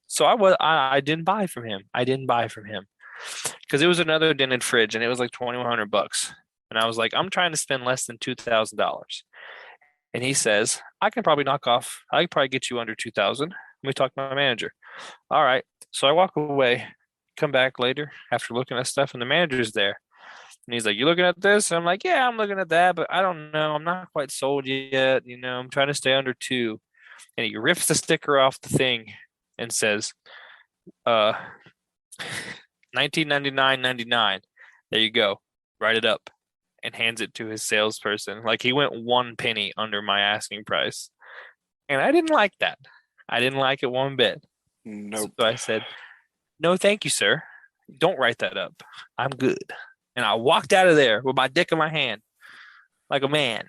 so I didn't buy from him. I didn't buy from him because it was another dented fridge, and it was like $2,100. And I was like, I'm trying to spend less than $2,000. And he says, I can probably knock off. I can probably get you under 2,000. Let me talk to my manager. All right. So I walk away, come back later after looking at stuff, and the manager's there. And he's like, "You looking at this?" And I'm like, "Yeah, I'm looking at that, but I don't know. I'm not quite sold yet. I'm trying to stay under two." And he rips the sticker off the thing and says, "Uh, 1999.99. There you go. Write it up." And hands it to his salesperson. Like he went 1 penny under my asking price. And I didn't like that. I didn't like it one bit. So Nope. I said, "No, thank you, sir. Don't write that up. I'm good." And I walked out of there with my dick in my hand like a man.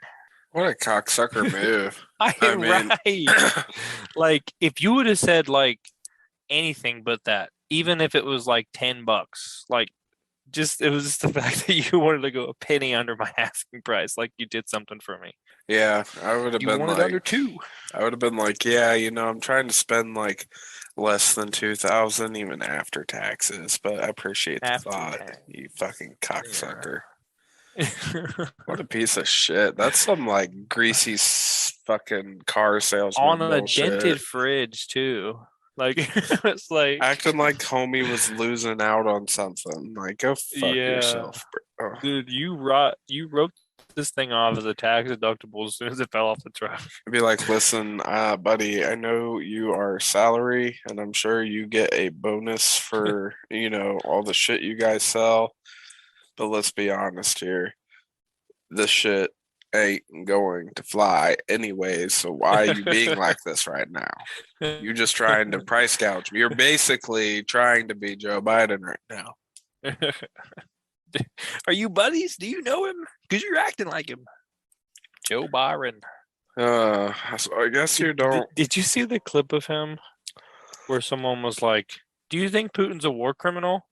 What a cocksucker move. I I am mean, right. Like if you would have said like anything but that, even if it was like $10, like just it was just the fact that you wanted to go 1 penny under my asking price, like you did something for me. yeah, I would have You been wanted like, under two. yeah, I'm trying to spend like less than 2,000 even after taxes, but I appreciate the After thought, tax. you fucking cocksucker. Yeah. What a piece of shit. That's some like greasy fucking car On salesman a bullshit. dented fridge too. Like it's like Acting like homie was losing out on something. Like, go fuck yeah. yourself, bro. Dude, you wrote this thing off as a tax deductible as soon as it fell off the truck. I'd be like, listen, buddy, I know you are salary, and I'm sure you get a bonus for, all the shit you guys sell. But let's be honest here. This shit ain't going to fly anyways. So why are you being like this right now? You're just trying to price gouge me. You're basically trying to be Joe Biden right now. Are you buddies? Do you know him? Because you're acting like him. Joe Byron. So I guess you don't. Did you see the clip of him where someone was like, "Do you think Putin's a war criminal?"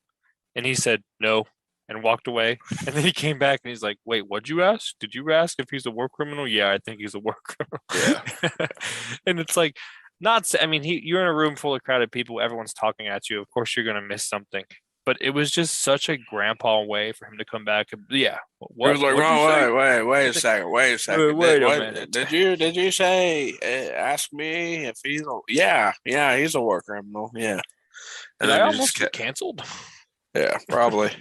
And he said, "No," and walked away. And then he came back and he's like, "Wait, what'd you ask? Did you ask if he's a war criminal?" "Yeah, I think he's a war criminal." Yeah. And it's like, I mean, you're in a room full of crowded people. Everyone's talking at you. Of course, you're gonna miss something. But it was just such a grandpa way for him to come back. Yeah. He was like, What'd you say? wait a second, wait a second. Wait a What minute. did you say? Ask me if he's a yeah, he's a war criminal. Yeah. And Did I then he almost just get kept, canceled? yeah, probably.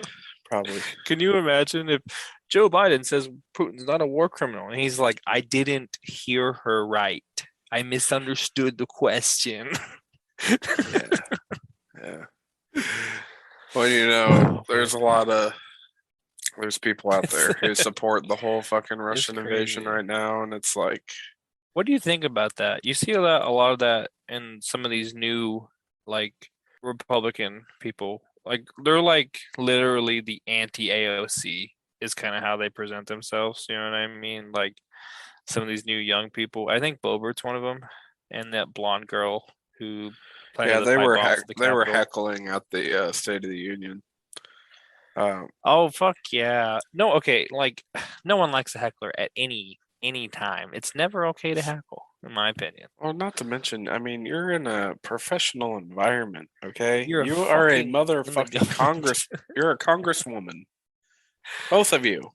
Probably. Can you imagine if Joe Biden says Putin's not a war criminal and he's like, I didn't hear her right. I misunderstood the question. Yeah. Yeah. Well, you know, there's people out there who support the whole fucking Russian invasion right now, and it's like, What do you think about that? You see a lot of that in some of these new like Republican people. Like they're like literally the anti-AOC is kind of how they present themselves. You know what I mean? Like some of these new young people. I think Bobert's one of them, and that blonde girl who planted yeah, the pipe bomb at the they were Capitol. heckling at the State of the Union. Oh fuck yeah! No, okay, like no one likes a heckler at any time. It's never okay to heckle, in my opinion. Well, not to mention, I mean, you're in a professional environment, okay? You're a You are a fucking in the motherfucking government. you're a congresswoman. Both of you.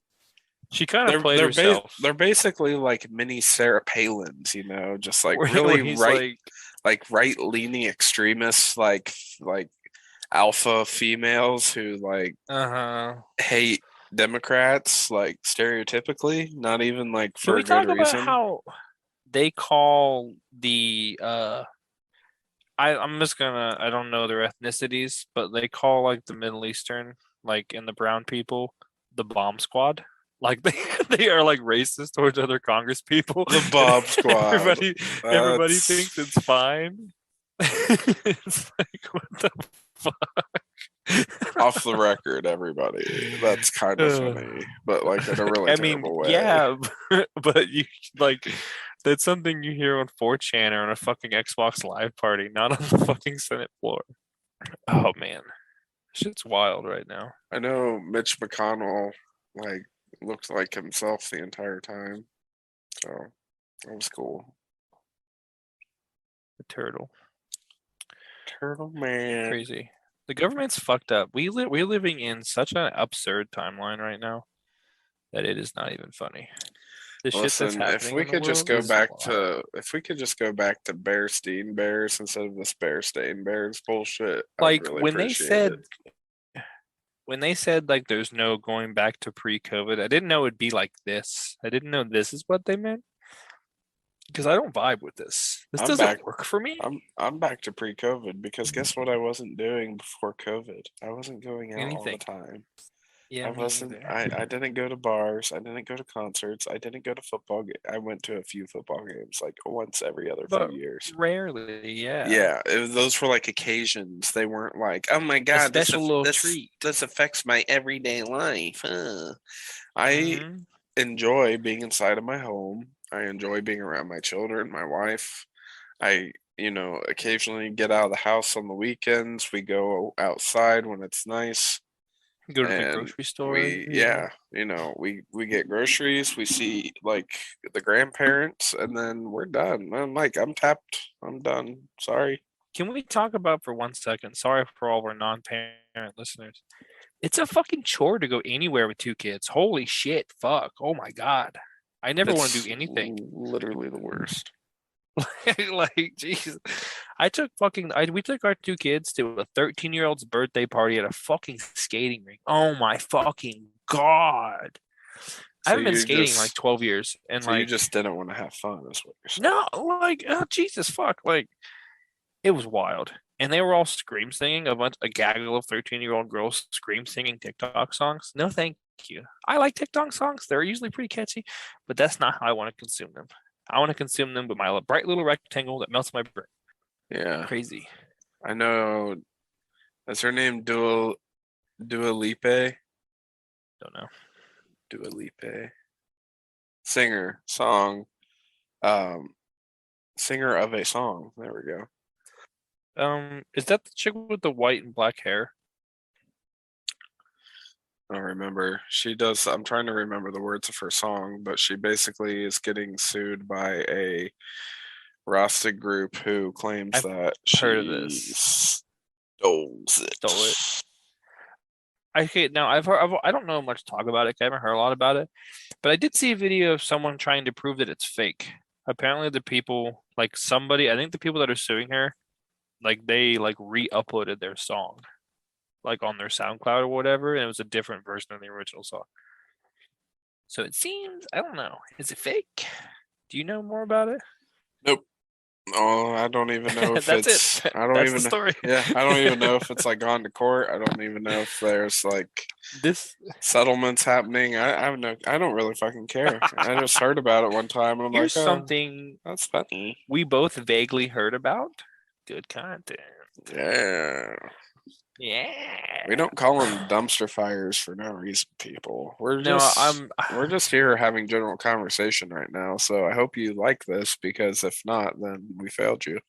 She kind of played herself. They're basically like mini Sarah Palins, you know, just like Where really he's like, right-leaning extremists like alpha females who like uh-huh. hate Democrats like stereotypically, not even like Can for we a good talk about reason. how they call the I'm just gonna I don't know their ethnicities, but they call like the Middle Eastern, like and the brown people, the bomb squad. Like they are like racist towards other Congress people. The And Bob Squad. everybody thinks That's it's fine. It's like what the fuck? off the record, everybody. That's kind of funny, but like in a really I mean, terrible way. yeah, but you like that's something you hear on 4chan or on a fucking Xbox Live party, not on the fucking Senate floor. Oh man, shit's wild right now. I know Mitch McConnell like looked like himself the entire time, so that was cool. The turtle, Turtle Man. crazy. The government's fucked up. We're living in such an absurd timeline right now that it is not even funny. The shit that's Listen, happening in the world is wild. if we could just go back to Bearstein Bears instead of this Bearstein Bears bullshit, I would Like really appreciate it. when they said like there's no going back to pre-COVID, I didn't know it'd be like this. I didn't know this is what they meant because I don't vibe with this. This I'm back. doesn't work for me. I'm back to pre-COVID because guess what I wasn't doing before COVID? I wasn't going out all the Anything. time. Yeah, I me wasn't. neither. I didn't go to bars. I didn't go to concerts. I didn't go to football. I went to a few football games, like once every other few But years. rarely, yeah. Yeah, those were like occasions. They weren't like, oh my A god, special little treat. this affects my everyday life. I Hmm. enjoy being inside of my home. I enjoy being around my children, my wife. I, occasionally get out of the house on the weekends. We go outside when it's nice. Go to the And grocery store. we get groceries, we see like the grandparents, and then we're done. I'm like, I'm tapped. I'm done. Sorry. Can we talk about for 1 second? Sorry for all of our non-parent listeners. It's a fucking chore to go anywhere with 2 kids. Holy shit, fuck. Oh my God. I never want to It's do anything. literally the worst. Like, jeez. We took our 2 kids to a 13-year-old's birthday party at a fucking skating rink. Oh my fucking God. I So haven't been you skating in like just 12 years. And so you like, just didn't want to have fun, is what you're saying. no, like, oh, Jesus fuck. Like, it was wild. And they were all scream singing, a gaggle of 13-year-old girls scream singing TikTok songs. No, thank you. I like TikTok songs. They're usually pretty catchy, but that's not how I want to consume them. I want to consume them with my bright little rectangle that melts my brain. Yeah, Crazy. I know. Is her name Dua Lipe? Don't know. Dua Lipe. Singer, song, um, singer of a song. There we go. Is that the chick with the white and black hair? I don't remember. She does. I'm trying to remember the words of her song, but she basically is getting sued by a Rasta group who claims I've that heard of she this. stole it. Stole it. Okay, now I don't know much talk about it. I haven't heard a lot about it, but I did see a video of someone trying to prove that it's fake. Apparently, the people, like somebody, I think the people that are suing her, like they like re-uploaded their song, like on their SoundCloud or whatever, and it was a different version of the original song. So it seems, I don't know, is it fake? Do you know more about it? Nope. Oh, I don't even know if That's it. it's. I don't That's the even know. story. Yeah, I don't even know if it's like gone to court. I don't even know if there's like This settlements happening. I have no. I don't really fucking care. I just heard about it one time and I'm here's like, oh, something that's funny. we both vaguely heard about. Good content. Yeah. Yeah. We don't call them dumpster fires for no reason, people. No, I'm We're just here having general conversation right now. So I hope you like this because if not, then we failed you.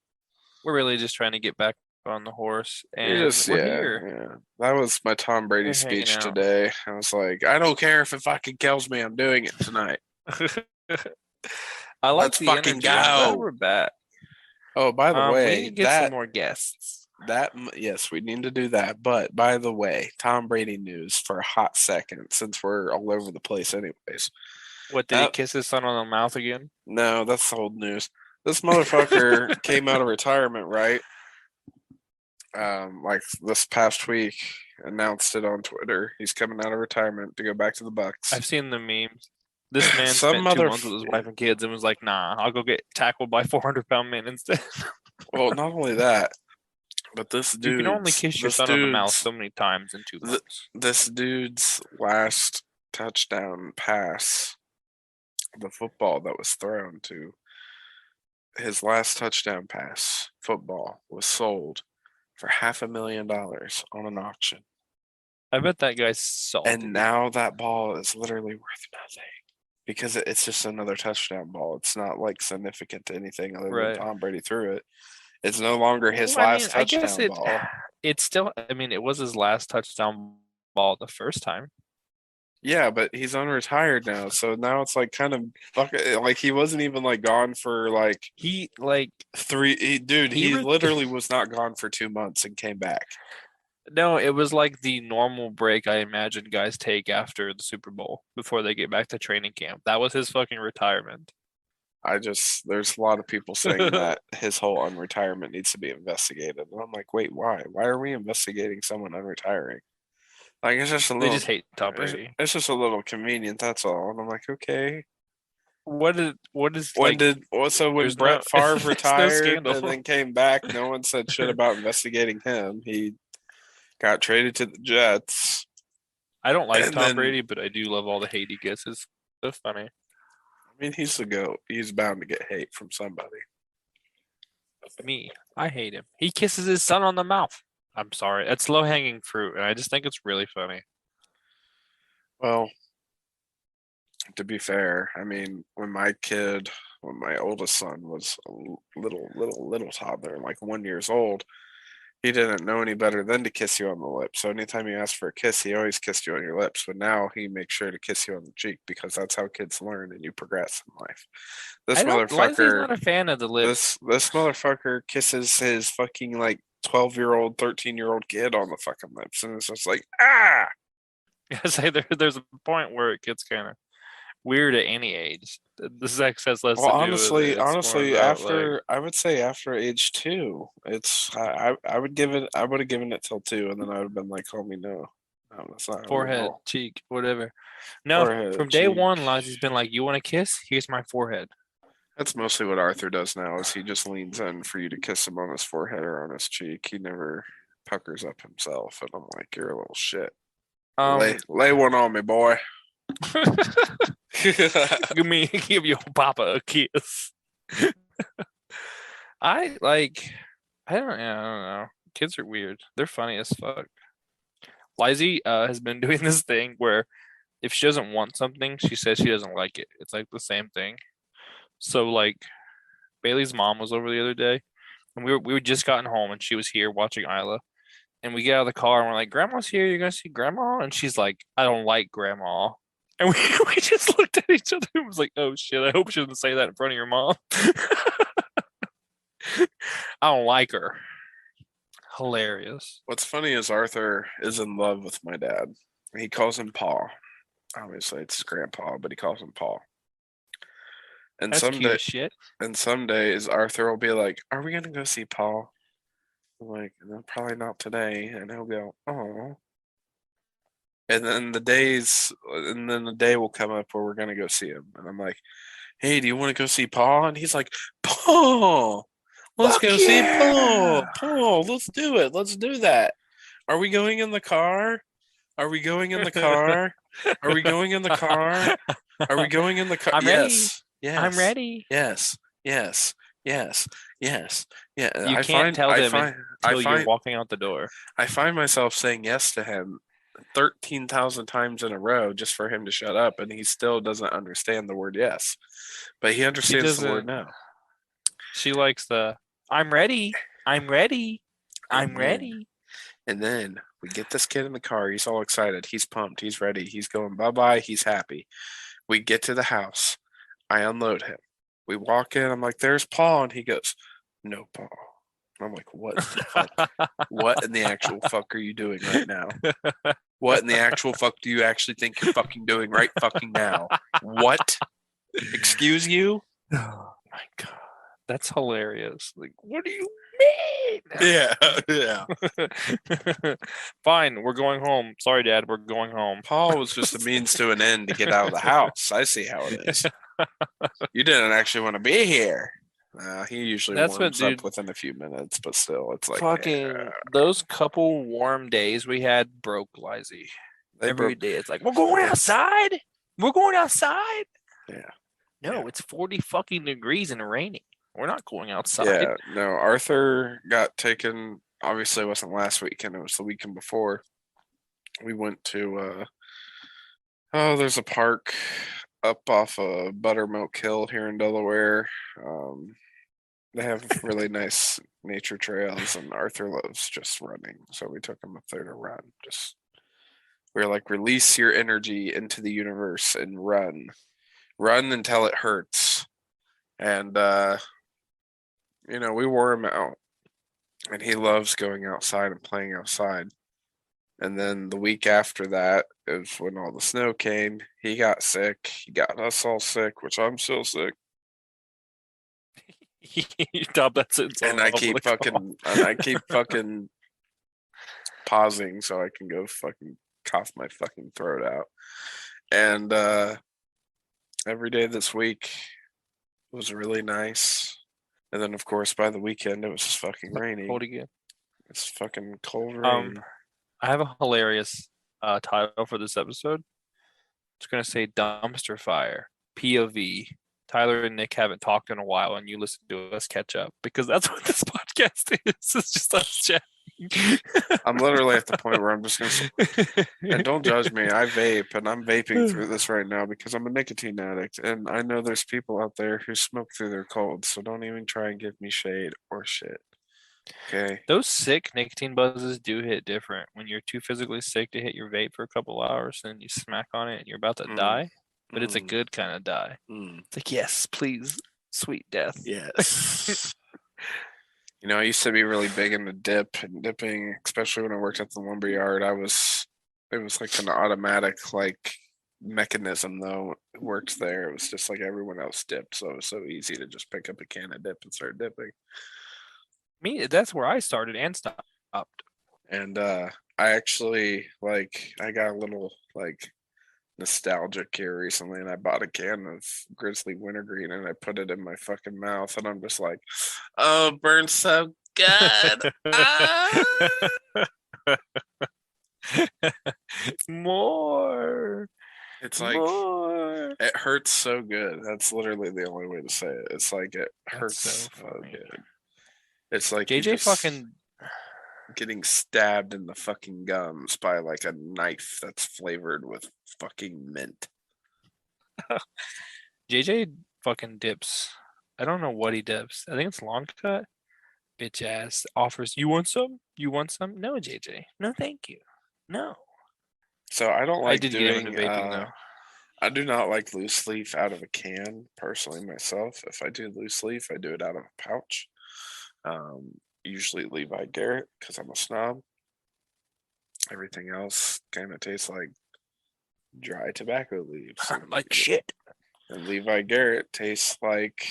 we're really just trying to get back on the horse You're and just we're yeah, here. yeah. That was my Tom Brady We're hanging speech out. today. I was like, I don't care if it fucking kills me, I'm doing it tonight. I like Let's the fucking energy. I'm glad go. we're back. Oh, by the We need way, to get some more guests. yes, we need to do that. But by the way, Tom Brady news for a hot second, since we're all over the place, anyways. What did he Uh, kiss his son on the mouth again? no, that's old news. This motherfucker came out of retirement, right? Like this past week, announced it on Twitter. He's coming out of retirement to go back to the Bucks. I've seen the memes. This man Some spent two mother, months with his wife and kids and was like, "Nah, I'll go get tackled by 400-pound men instead." well, not only that, but You can only kiss your son on the mouth so many times in 2 months. this dude's last touchdown pass, the football that was thrown to his last touchdown pass, football was sold for $500,000 on an auction. I bet that guy's salty. And now that ball is literally worth nothing because it's just another touchdown ball. It's not like significant to anything other than Right. Tom Brady threw it. It's no longer his Well, last I guess touchdown ball. it's still. I mean, it was his last touchdown ball the first time. Yeah, but he's unretired now, so now it's like kind of like he wasn't even like gone for like He like dude. he He re- literally was not gone for 2 months and came back. no, it was like the normal break I imagine guys take after the Super Bowl before they get back to training camp. That was his fucking retirement. There's a lot of people saying that his whole unretirement needs to be investigated. And I'm like, wait, why? Why are we investigating someone unretiring? Like it's just a They little, just hate Tom Brady. it's just a little convenient. That's all. And I'm like, okay. What is When like did also when there's Brett no Favre there's no retired scandal. and then came back, no one said shit about investigating him. He got traded to the Jets. I don't like And Tom then Brady, but I do love all the hate he gets. It's so funny. I mean, he's the GOAT. He's bound to get hate from somebody. Me, I hate him. He kisses his son on the mouth. I'm sorry. It's low hanging fruit, and I just think it's really funny. Well, to be fair, I mean, when my oldest son was a little toddler, like 1 years old, he didn't know any better than to kiss you on the lips. So anytime you asked for a kiss, he always kissed you on your lips. But now he makes sure to kiss you on the cheek because that's how kids learn and you progress in life. This I don't. Leslie's motherfucker, not a fan of the lips. this motherfucker kisses his fucking like 12-year-old, 13-year-old kid on the fucking lips, and it's just like ah. I say there's a point where it gets kind of weird at any age. The sex has less Well, to do with it. It's more honestly, about like after I would say after age 2, it's I would give it I would have given it till 2, and then I would have been like, homie, no, that's not how we forehead, roll. cheek, whatever. No, Forehead, from day cheek. one, Lizzie's been like, "You want a kiss? Here's my forehead." That's mostly what Arthur does now. Is he just leans in for you to kiss him on his forehead or on his cheek. He never puckers up himself, and I'm like, you're a little shit. Lay one on me, boy. give your papa a kiss. I like. I don't know. Kids are weird. They're funny as fuck. Lizzie has been doing this thing where if she doesn't want something, she says she doesn't like it. It's like the same thing. So like Bailey's mom was over the other day, and we were just gotten home, and she was here watching Isla. And we get out of the car, and we're like, "Grandma's here. You're gonna see Grandma?" And she's like, "I don't like Grandma." And we just looked at each other and was like, "Oh shit! I hope she doesn't say that in front of your mom." I don't like her. Hilarious. What's funny is Arthur is in love with my dad. He calls him Paul. Obviously, it's his grandpa, but he calls him Paul. And That's cute someday, as shit. and some days, Arthur will be like, "Are we gonna go see Paul?" I'm like, "No, probably not today." And he'll go, "Oh." And then the day will come up where we're gonna go see him. And I'm like, "Hey, do you want to go see Paul?" And he's like, "Paul, let's Fuck go see yeah! Paul. Paul, let's do it. Let's do that. Are we going in the car? Are we going in the car? Are we going in the car? Are we going in the car?" I'm ready. Yes, I'm yes, ready. yes, yes, yes, yes. Yeah. You can't tell them I until you're find, walking out the door. I find myself saying yes to him 13,000 times in a row just for him to shut up, and he still doesn't understand the word yes, but he She understands the word doesn't. no. She likes the I'm ready. I'm ready. I'm And then, ready. and then we get this kid in the car. He's all excited. He's pumped. He's ready. He's going bye bye. He's happy. We get to the house. I unload him. We walk in. I'm like, "There's Paul," and he goes, "No, Paul." I'm like, "What the fuck? What in the actual fuck are you doing right now? What in the actual fuck do you actually think you're fucking doing right fucking now? What? Excuse you?" Oh my god. That's hilarious. Like, what do you mean? Yeah, yeah. Fine, we're going home. Sorry, Dad, we're going home. Paul was just a means to an end to get out of the house. I see how it is. You didn't actually want to be here. He usually That's what, warms up dude. within a few minutes, but still, it's like, Fucking those couple warm days we had broke Lizzie. they Every broke. day it's like, we're going outside. We're going outside. Yeah, No, yeah, it's 40 fucking degrees and raining. We're not going outside. yeah. No, Arthur got taken. Obviously, it wasn't last weekend. It was the weekend before. We went to. There's a park up off of Buttermilk Hill here in Delaware. Um, they have really nice nature trails, and Arthur loves just running. So we took him up there to run. Just we are like, release your energy into the universe and run, run until it hurts. And we wore him out, and he loves going outside and playing outside. And then the week after that is when all the snow came. He got sick. He got us all sick, which I'm still sick. You top that sentence And off I with keep a call. fucking and I keep fucking pausing so I can go fucking cough my fucking throat out. And every day this week was really nice. And then of course by the weekend it was just fucking raining. Hold again. It's fucking cold Um, rain. I have a hilarious title for this episode. It's gonna say dumpster fire. POV. Tyler and Nick haven't talked in a while, and you listen to us catch up because that's what this podcast is. It's just us chatting. I'm literally at the point where I'm just gonna and don't judge me. I vape and I'm vaping through this right now because I'm a nicotine addict. And I know there's people out there who smoke through their colds. So don't even try and give me shade or shit. Okay. Those sick nicotine buzzes do hit different when you're too physically sick to hit your vape for a couple hours and you smack on it and you're about to die. But it's a good kind of die. It's like, yes, please, sweet death. Yes. I used to be really big into dip and dipping, especially when I worked at the lumber yard. It was like an automatic like mechanism though. It worked there. It was just like everyone else dipped, so it was so easy to just pick up a can of dip and start dipping. Me, that's where I started and stopped. And I actually I got a little nostalgic here recently, and I bought a can of Grizzly Wintergreen and I put it in my fucking mouth, and I'm just like, oh, it burns so good. Ah! More, It's like more. it hurts so good. That's literally the only way to say it. It's like it That's hurts so so funny. good. It's like you're JJ just fucking getting stabbed in the fucking gums by like a knife that's flavored with fucking mint. JJ fucking dips. I don't know what he dips. I think it's long cut. Bitch ass offers. You want some? You want some? No, JJ. No, thank you. No. So I don't I like did get him into doing vaping though. I do not like loose leaf out of a can personally myself. If I do loose leaf, I do it out of a pouch. Usually Levi Garrett because I'm a snob. Everything else kind of tastes like dry tobacco leaves. Like shit. And Levi Garrett tastes like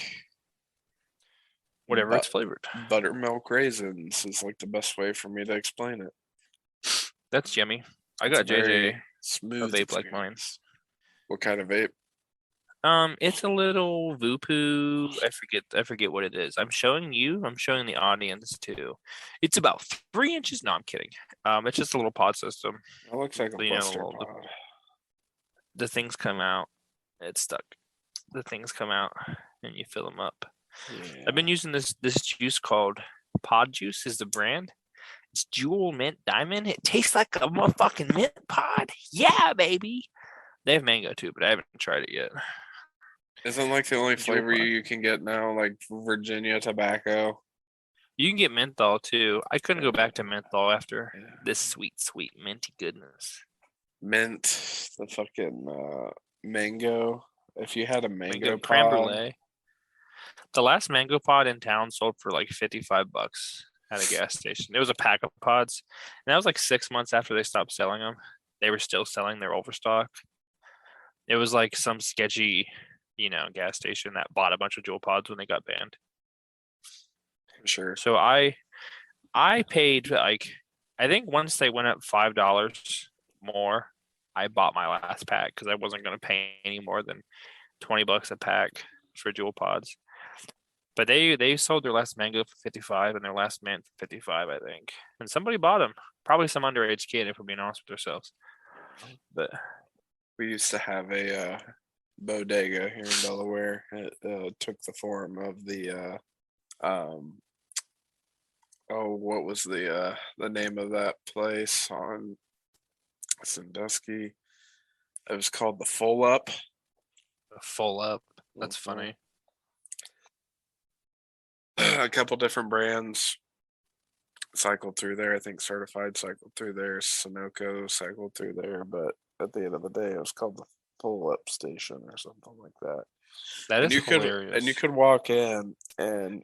Whatever it's flavored. buttermilk raisins is like the best way for me to explain it. That's yummy. I It's a got JJ very a smooth vape like mine. experience. What kind of vape? It's a little Voopoo. I forget what it is. I'm showing the audience too. It's about 3 inches. No, I'm kidding. It's just a little pod system. It looks like a You know, Buster pod. the things come out. It's stuck. The things come out and you fill them up. I've been Yeah. using this juice called Pod Juice is the brand. It's Jewel Mint Diamond. It tastes like a motherfucking mint pod. Yeah, baby. They have mango too, but I haven't tried it yet. Isn't like the only Jewel flavor pod. you can get now, like Virginia tobacco? You can get menthol too. I couldn't go back to menthol after Yeah. this sweet, sweet minty goodness. Mint, the fucking mango. If you had a Mango mango creme pod, brulee. The last mango pod in town sold for like $55 at a gas station. It was a pack of pods, and that was like 6 months after they stopped selling them. They were still selling their overstock. It was like some sketchy, gas station that bought a bunch of Juul pods when they got banned. sure. So I paid like I think once they went up $5 more, I bought my last pack because I wasn't going to pay any more than $20 a pack for Juul pods. But they sold their last mango for 55 and their last mint for 55, I think. And somebody bought them. Probably some underage kid, if we're being honest with ourselves. But We used to have a bodega here in Delaware. It took the form of the oh, what was the name of that place on Sandusky? It was called the Full Up. full up. That's Mhm. funny. A couple different brands cycled through there. I think Certified cycled through there, Sunoco cycled through there, but at the end of the day, it was called the Full Up Station or something like that. That And is you hilarious. could walk in and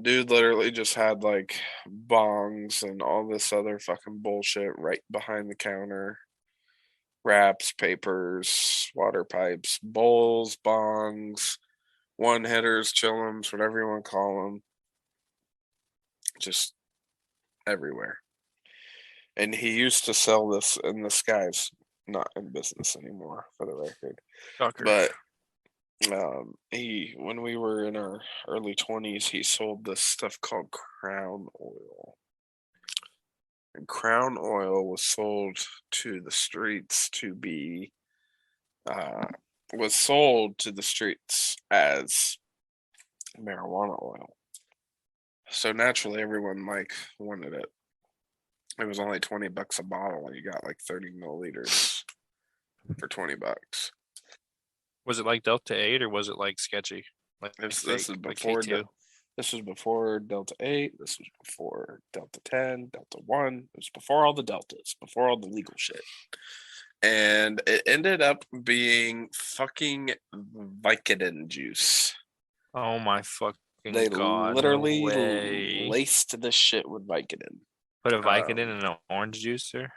dude literally just had like bongs and all this other fucking bullshit right behind the counter. Wraps, papers, water pipes, bowls, bongs, one hitters, chillums, whatever you want to call them, just everywhere. And he used to sell this, and this guy's not in business anymore, for the record. Shocker. But he, when we were in our early 20s, he sold this stuff called Crown Oil. And Crown Oil was sold to the streets to be uh, was sold to the streets as marijuana oil. So naturally, everyone like wanted it. It was only $20 a bottle, and you got like 30 milliliters for $20. Was it like Delta 8 or was it like sketchy? Like This is fake, like before K2? this was before Delta 8. This was before Delta 10, Delta 1. It was before all the Deltas, before all the legal shit. And it ended up being fucking Vicodin juice. Oh my fucking They God. No literally way. laced this shit with Vicodin. Put a Vicodin in Um, an orange juicer?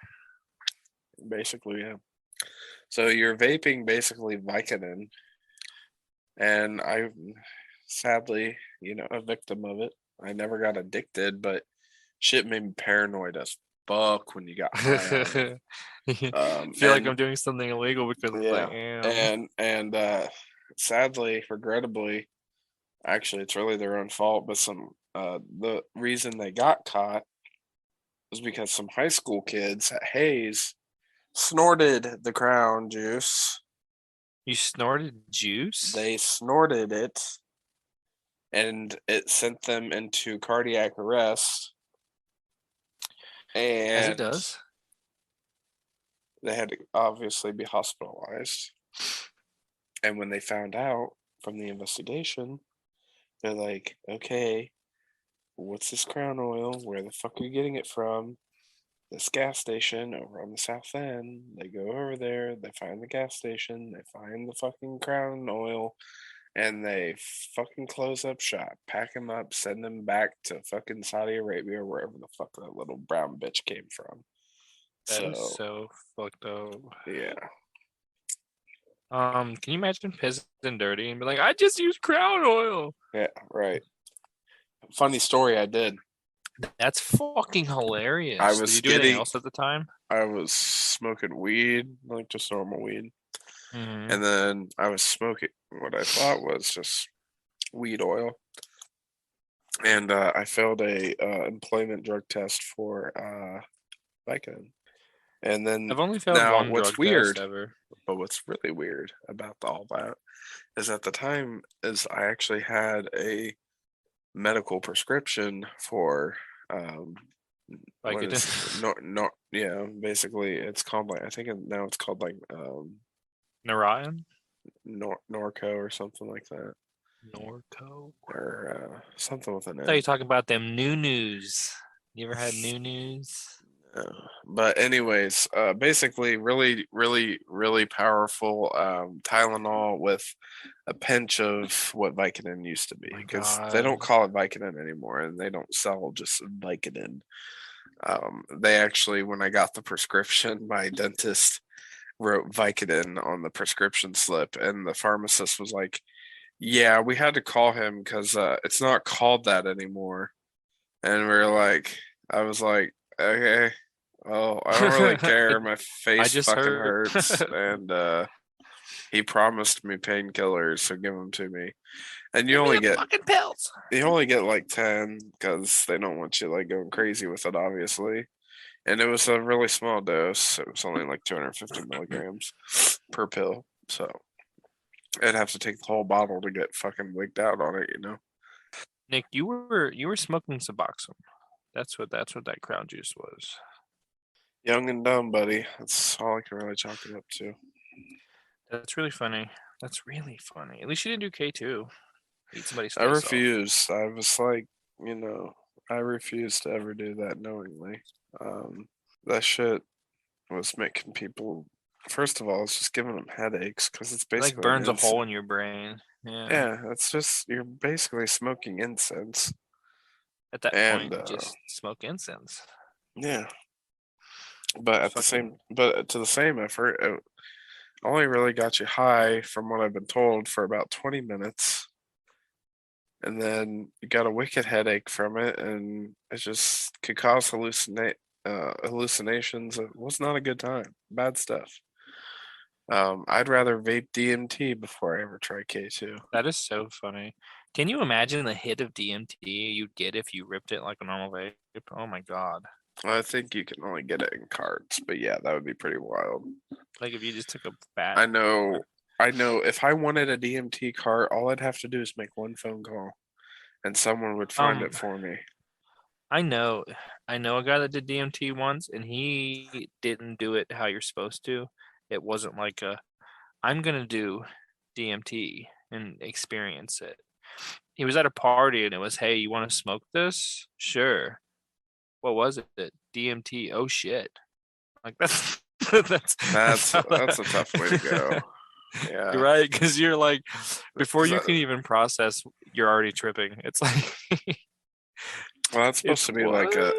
basically, yeah. So you're vaping basically Vicodin, and I'm sadly, a victim of it. I never got addicted, but shit made me paranoid as fuck when you got high on it. Feel like And I'm doing something illegal because I yeah, am. and sadly, regrettably, actually, it's really their own fault. But the reason they got caught was because some high school kids at Hayes snorted the crown juice. You snorted juice? They snorted it, and it sent them into cardiac arrest. As it And does. they had to obviously be hospitalized. And when they found out from the investigation, they're like, okay, what's this crown oil? Where the fuck are you getting it from? This gas station over on the south end. They go over there, they find the gas station, they find the fucking crown oil, and they fucking close up shop, pack them up, send them back to fucking Saudi Arabia or wherever the fuck that little brown bitch came from. That is So, so fucked up. yeah. Can you imagine pissing dirty and be like, I just used crown oil? Yeah, right. Funny story, I did. That's fucking hilarious. I Did was you do anything getting, else at the time? I was smoking weed, like just normal weed. Mm-hmm. And then I was smoking what I thought was just weed oil. And I failed a employment drug test for Vicodin. And then I've only failed now one what's drug test weird, ever. but what's really weird about all that is at the time is I actually had a medical prescription for what Vicodin. is no yeah, basically it's called like I think now it's called like Narayan? Norco or something like that, Norco? or something with an I thought you N. talking about them new news. You ever had new news? But anyways, basically, really powerful Tylenol with a pinch of what Vicodin used to be, Oh my because they don't God. call it Vicodin anymore, and they don't sell just Vicodin. They actually, when I got the prescription, my dentist wrote Vicodin on the prescription slip, and the pharmacist was like, "Yeah, we had to call him because it's not called that anymore." And we are like, I was like, okay, well, I don't really care. My I face just fucking heard. hurts, and he promised me painkillers, so give them to me. And Give me the fucking pills. you only get like 10 because they don't want you like going crazy with it, obviously. And it was a really small dose. It was only like 250 milligrams per pill, so I'd have to take the whole bottle to get fucking wigged out on it, you know. Nick, you were smoking Suboxone. That's what that crown juice was. Young and dumb, buddy. That's all I can really chalk it up to. That's really funny. That's really funny. At least you didn't do K2. Eat somebody's I face off. refused. I was like, you know, I refused to ever do that knowingly. That shit was making people. First of all, it's just giving them headaches because it's It like basically an burns a hole incense. in your brain. Yeah. Yeah, it's just you're basically smoking incense, At that and point, just smoke incense. yeah. But at the Fucking same, but to the same effort, it only really got you high, from what I've been told, for about 20 minutes, and then you got a wicked headache from it, and it just could cause hallucinations. It was not a good time. Bad stuff. I'd rather vape DMT before I ever try K2. that is so funny. Can you imagine the hit of DMT you'd get if you ripped it like a normal vape? Oh my God. I think you can only get it in carts, but yeah, that would be pretty wild. Like if you just took a fat. I know, I know. If I wanted a DMT cart, all I'd have to do is make one phone call, and someone would find Um, it for me. I know, I know a guy that did DMT once, and he didn't do it how you're supposed to. It wasn't like I'm gonna do DMT and experience it. He was at a party and it was, hey, you want to smoke this? Sure. What was it? DMT. Oh shit. Like that's that's how That's a tough way to go. You're Yeah, right, because you're like, before 'cause you can even process, you're already tripping. It's like, well, that's supposed it's to be what? like a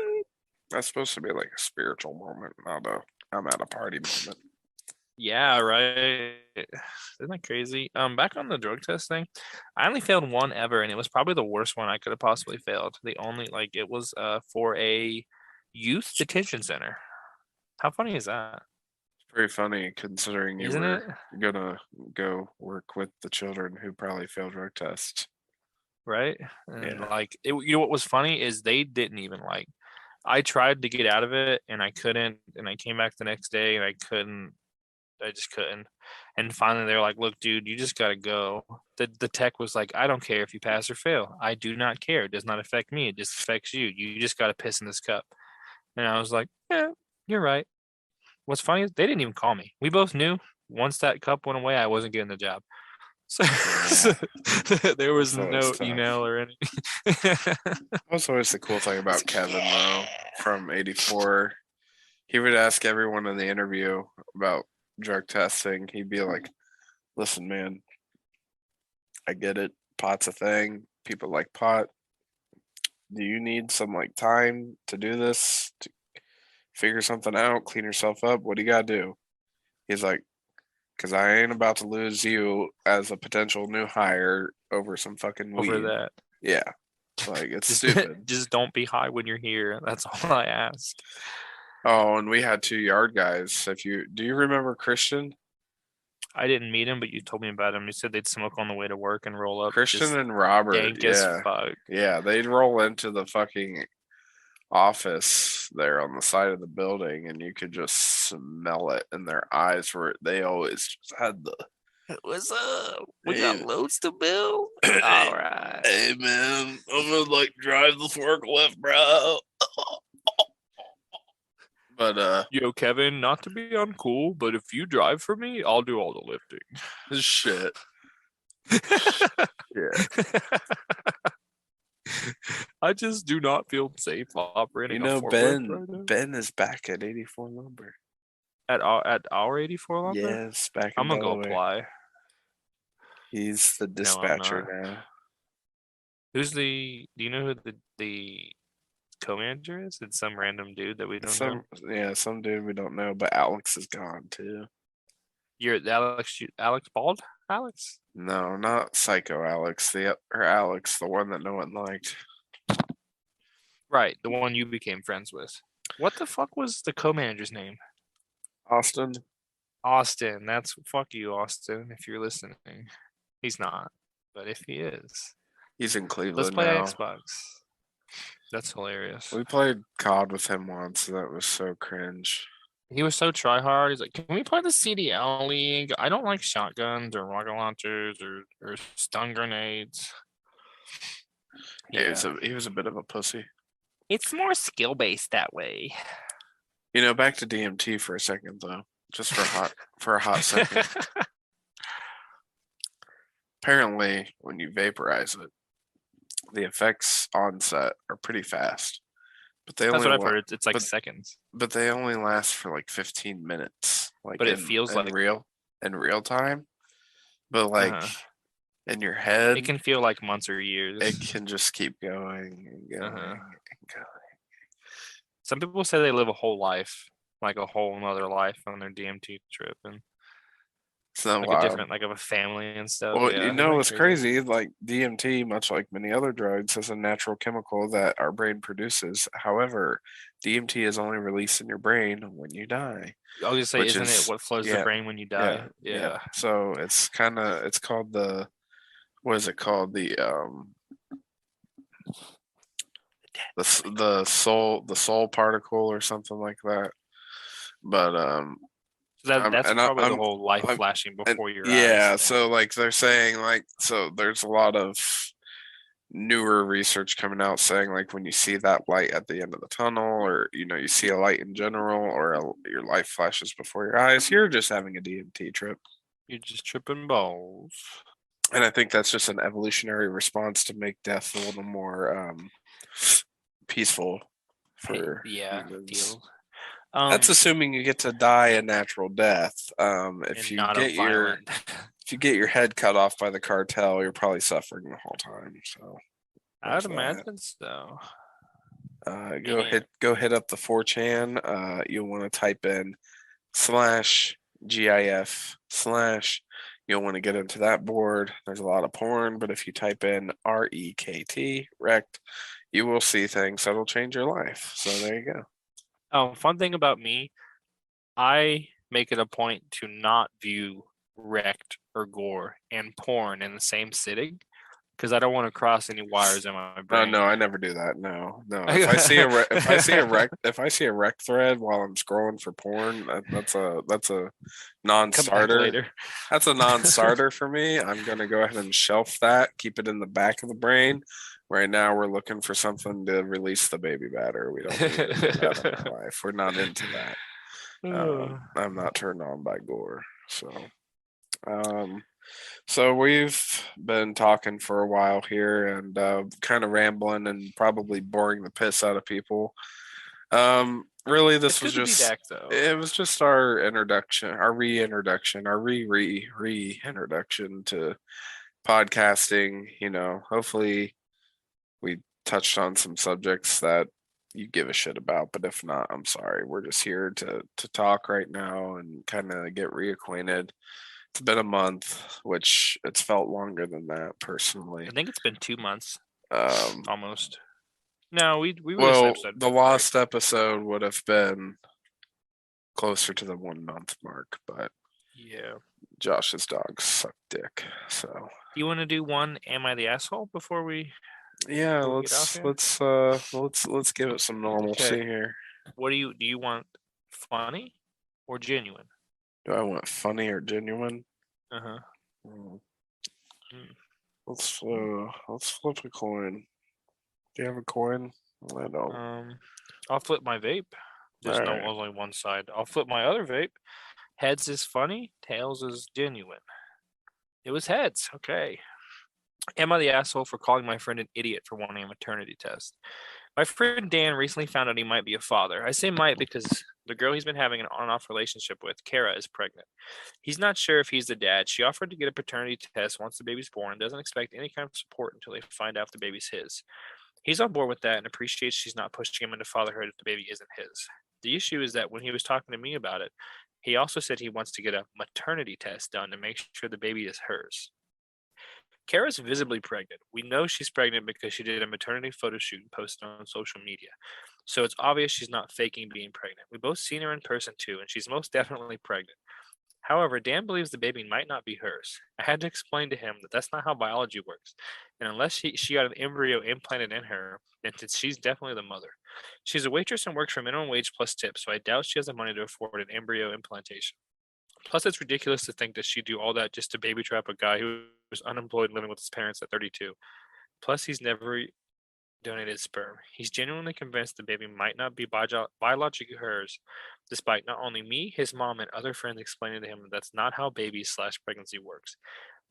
that's supposed to be like a spiritual moment, not a I'm at a party moment. Yeah, right. Isn't that crazy? Back on the drug test thing, I only failed one ever, and it was probably the worst one I could have possibly failed. The only like it was for a youth detention center. How funny is that? Pretty funny considering you Isn't were it? gonna go work with the children who probably failed drug tests. Right? And Yeah. like it, you know what was funny is they didn't even like I tried to get out of it and I couldn't. And I came back the next day and I couldn't. I just couldn't. And finally, they're like, "Look, dude, you just gotta go." The tech was like, "I don't care if you pass or fail. I do not care. It does not affect me. It just affects you. You just gotta piss in this cup." And I was like, "Yeah, you're right." What's funny is they didn't even call me. We both knew once that cup went away, I wasn't getting the job. So, Yeah, there was that's always no tough. email or anything. That's always the cool thing about Kevin, though, from '84. He would ask everyone in the interview about drug testing. He'd be like, "Listen, man, I get it. Pot's a thing. People like pot. Do you need some like time to do this? To figure something out, clean yourself up? What do you gotta do?" He's like, "Cause I ain't about to lose you as a potential new hire over some fucking Over weed." that. Yeah, like it's Just stupid. just don't be high when you're here. That's all I ask. Oh, and we had 2 yard guys. If you do, you remember Christian? I didn't meet him, but you told me about him. You said they'd smoke on the way to work and roll up Christian just and Robert. dank as Yeah, fuck. yeah. They'd roll into the fucking office there on the side of the building, and you could just smell it in their eyes. Where they always just had the What's up? We got hey, loads to build. hey, All right. hey, man, I'm gonna like drive the forklift, bro. But Yo, Kevin, not to be uncool, but if you drive for me, I'll do all the shit, yeah. lifting. I just do not feel safe You operating a know, forklift Ben right now. Ben is back at 84 lumber. At our 84 lumber, Yes, back in I'm gonna go Delaware. apply. He's the No, I'm dispatcher not. now. Who's the? Do you know who the co-manager is? It's some random dude that we don't know. Some dude we don't know, but Alex is gone too. You're Alex Bald? Alex? No, not Psycho Alex. Or Alex, the one that no one liked. Right, the one you became friends with. What the fuck was the co-manager's name? Austin. Austin. That's fuck you, Austin, if you're listening. He's not, but if he is, He's in let's Cleveland play now. Xbox. That's hilarious. We played COD with him once, and that was so cringe. He was so try hard. He's like, "Can we play the CDL league? I don't like shotguns or rocket launchers or stun grenades." Yeah, He was a bit of a pussy. it's more skill based that way. You know, back to DMT for a second though, just for a hot second. Apparently, when you vaporize it, the effects onset are pretty fast, but they That's only what I've heard. It's like but seconds, but they only last for like 15 minutes, like but it feels like in real time. But like uh in your it head, can feel like months or it years. can just keep going and going Uh-huh. and going. Some people say they live a whole life, like a whole another life on their DMT trip, and It's not like a wild. different, like of a family and stuff. Well, you Yeah, isn't know that what's crazy? crazy? Like DMT, much like many other drugs, is a natural chemical that our brain produces. However, DMT is only released in your brain when you die, I was gonna say, which isn't it is what flows the yeah, brain when you yeah, die? yeah. Yeah. So it's called the what is it called? The soul particle or something like that. But So that's probably the I'm whole life I'm flashing and before your eyes yeah, thing. so like they're saying like so there's a lot of newer research coming out saying like when you see that light at the end of the tunnel or you see a light in general or your life flashes before your eyes, you're just having a DMT trip. You're just tripping balls. And I think that's just an evolutionary response to make death a little more peaceful for Yeah, humans. deal. That's assuming you get to die a natural death. And not a violent. If you get your head cut off by the cartel, you're probably suffering the whole time. So I'd there's that. imagine so. Go hit up the 4chan. You'll want to type in slash GIF slash. You'll want to get into that board. There's a lot of porn, but if you type in rekt, you will see things that'll change your life. So there you go. Fun thing about me, I make it a point to not view wrecked or gore and porn in the same sitting because I don't want to cross any wires in my Oh brain. no, I never do that. No, no. If I see a rec thread while I'm scrolling for porn, that's a Come back non-starter. later. That's a non-starter for me. I'm gonna go ahead and shelf that, keep it in the back of the brain. Right now, we're looking for something to release the baby batter. We don't need any of that in our life. We're not into that. I'm not turned on by gore. Um, so we've been talking for a while here and kind of rambling and probably boring the piss out of people. Really, It's this was good to be just back though. it was just our introduction, our reintroduction, our reintroduction to podcasting. Hopefully we touched on some subjects that you give a shit about, but if not, I'm sorry. We're just here to talk right now and kind of get reacquainted. It's been a month, which it's felt longer than that personally. I think it's been 2 months Um, almost. No, we released an well, episode in the February. lost episode would have been closer to the 1 month mark, but Yeah. Josh's dogs suck dick. So Do you want to do one? Am I the asshole before we yeah, get off here? let's give it some normalcy Okay. here. What do you want? Funny or genuine? Do I want funny or genuine? Uh-huh. Hmm, Mm. let's flip a coin. Do you have a coin? I don't. I'll flip my vape. There's All no right. only one side. I'll flip my other vape. Heads is funny, tails is genuine. It was heads. Okay. Am I the asshole for calling my friend an idiot for wanting a maternity test? My friend Dan recently found out he might be a father. I say might because the girl he's been having an on and off relationship with, Kara, is pregnant. He's not sure if he's the dad. She offered to get a paternity test once the baby's born and doesn't expect any kind of support until they find out if the baby's his. He's on board with that and appreciates she's not pushing him into fatherhood if the baby isn't his. The issue is that when he was talking to me about it, he also said he wants to get a maternity test done to make sure the baby is hers. Kara's visibly pregnant. We know she's pregnant because she did a maternity photo shoot and posted on social media. So it's obvious she's not faking being pregnant. We both seen her in person too, and she's most definitely pregnant. However, Dan believes the baby might not be hers. I had to explain to him that that's not how biology works, and unless she got an embryo implanted in her, then she's definitely the mother. She's a waitress and works for minimum wage plus tips, so I doubt she has the money to afford an embryo implantation. Plus, it's ridiculous to think that she'd do all that just to baby trap a guy who was unemployed and living with his parents at 32. Plus, he's never donated sperm. He's genuinely convinced the baby might not be biologically hers, despite not only me, his mom, and other friends explaining to him that that's not how baby/pregnancy works.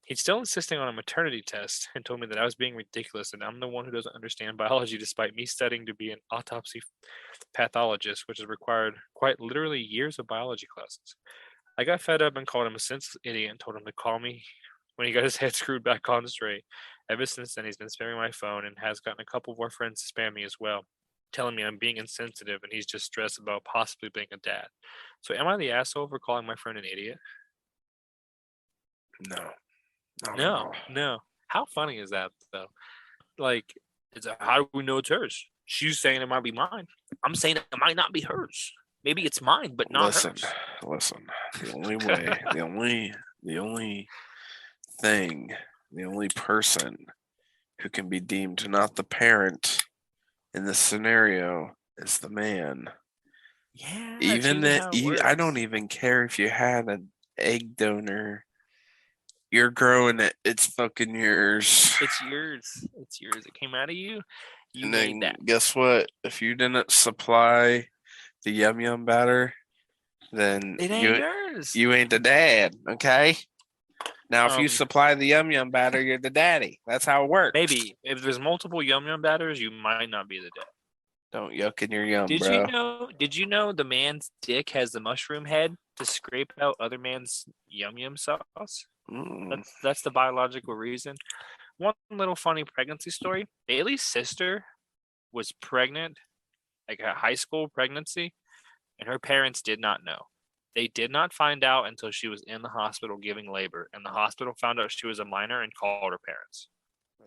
He's still insisting on a maternity test and told me that I was being ridiculous and I'm the one who doesn't understand biology despite me studying to be an autopsy pathologist, which has required quite literally years of biology classes. I got fed up and called him a senseless idiot and told him to call me when he got his head screwed back on straight. Ever since then, he's been spamming my phone and has gotten a couple more friends to spam me as well, telling me I'm being insensitive and he's just stressed about possibly being a dad. So, am I the asshole for calling my friend an idiot? No, not at No, all. no. How funny is that, though? Like, how do we know it's hers? She's saying it might be mine. I'm saying it might not be hers. Maybe it's mine, but not Listen, hers. listen. The only way, the only thing, the only person who can be deemed not the parent in this scenario is the man. Yeah, that's Even usually that, how it I works. don't even care if you had an egg donor. You're growing it. It's fucking yours. It's yours. It's yours. It came out of you. You And made then that. guess what? If you didn't supply the yum yum batter, then It ain't you yours. you ain't the dad. Okay. Now, if you Um, supply the yum yum batter, you're the daddy. That's how it works. maybe if there's multiple yum yum batters, you might not be the dad. Don't yuck in your yum, Did you bro. know? Did you know the man's dick has the mushroom head to scrape out other man's yum yum sauce? Mm. That's the biological reason. One little funny pregnancy story. Bailey's sister was pregnant, like a high school pregnancy, and her parents did not know. They did not find out until she was in the hospital giving labor, and the hospital found out she was a minor and called her parents.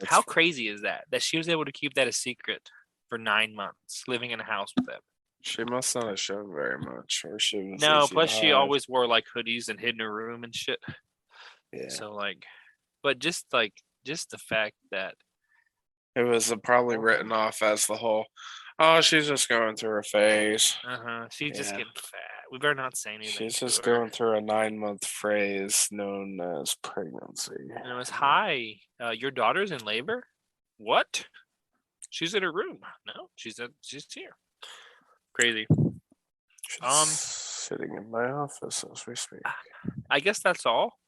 How That's, crazy is that? That she was able to keep that a secret for 9 months, living in a house with them. she must not have shown very much, or she was No, easy to plus she hide. always wore like hoodies and hid in her room and shit. Yeah. So like, but just like just the fact that It was probably written off as the whole, oh, she's just going through a phase. she's just Yeah. getting fat. We better not say anything She's to just her. going through a 9-month phase known as pregnancy. And it was, hi, your daughter's in labor? What? She's in her room. No, she's here. Crazy. She's sitting in my office as we speak. I guess that's all.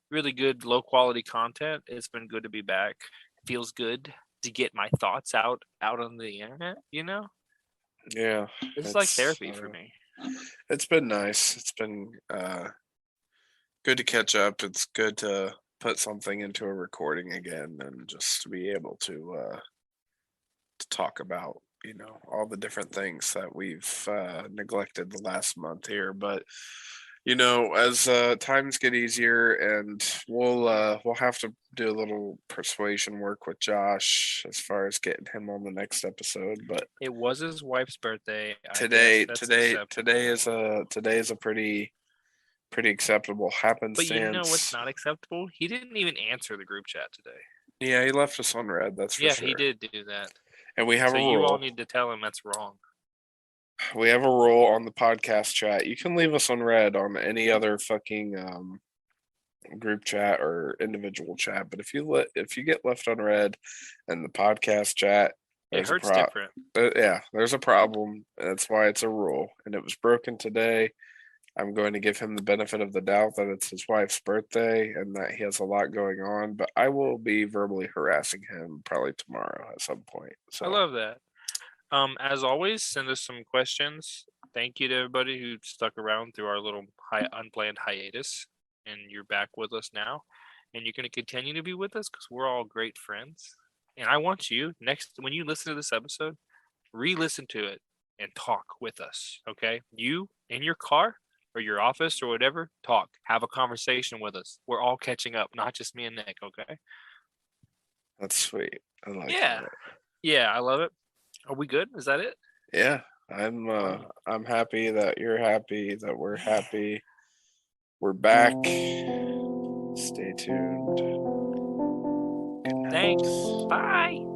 Really good, low quality content. It's been good to be back. Feels good to get my thoughts out on the internet. Yeah, It's like therapy for me. It's been nice. It's been good to catch up. It's good to put something into a recording again and just to be able to talk about all the different things that we've neglected the last month here. But as times get easier, and we'll have to do a little persuasion work with Josh as far as getting him on the next episode. But it was his wife's birthday. Today is a pretty acceptable happenstance. But you know what's not acceptable? He didn't even answer the group chat today. Yeah, he left us on red. That's for sure. Yeah, he did do that. And we have a rule. You all need to tell him that's wrong. We have a rule on the podcast chat. You can leave us on red on any other fucking group chat or individual chat, but if you get left on red and the podcast chat, it hurts different. There's a problem. That's why it's a rule, and it was broken today. I'm going to give him the benefit of the doubt that it's his wife's birthday and that he has a lot going on, but I will be verbally harassing him probably tomorrow at some point. So I love that. As always, send us some questions. Thank you to everybody who stuck around through our little unplanned hiatus, and you're back with us now, and you're going to continue to be with us because we're all great friends. And I want you when you listen to this episode, re-listen to it and talk with us. Okay, you in your car or your office or whatever, talk, have a conversation with us. We're all catching up, not just me and Nick. Okay, that's sweet. I like that. Yeah, I love it. Are we good? Is that it? Yeah, I'm happy that you're happy, that we're happy. We're back. Stay tuned. Thanks. Bye.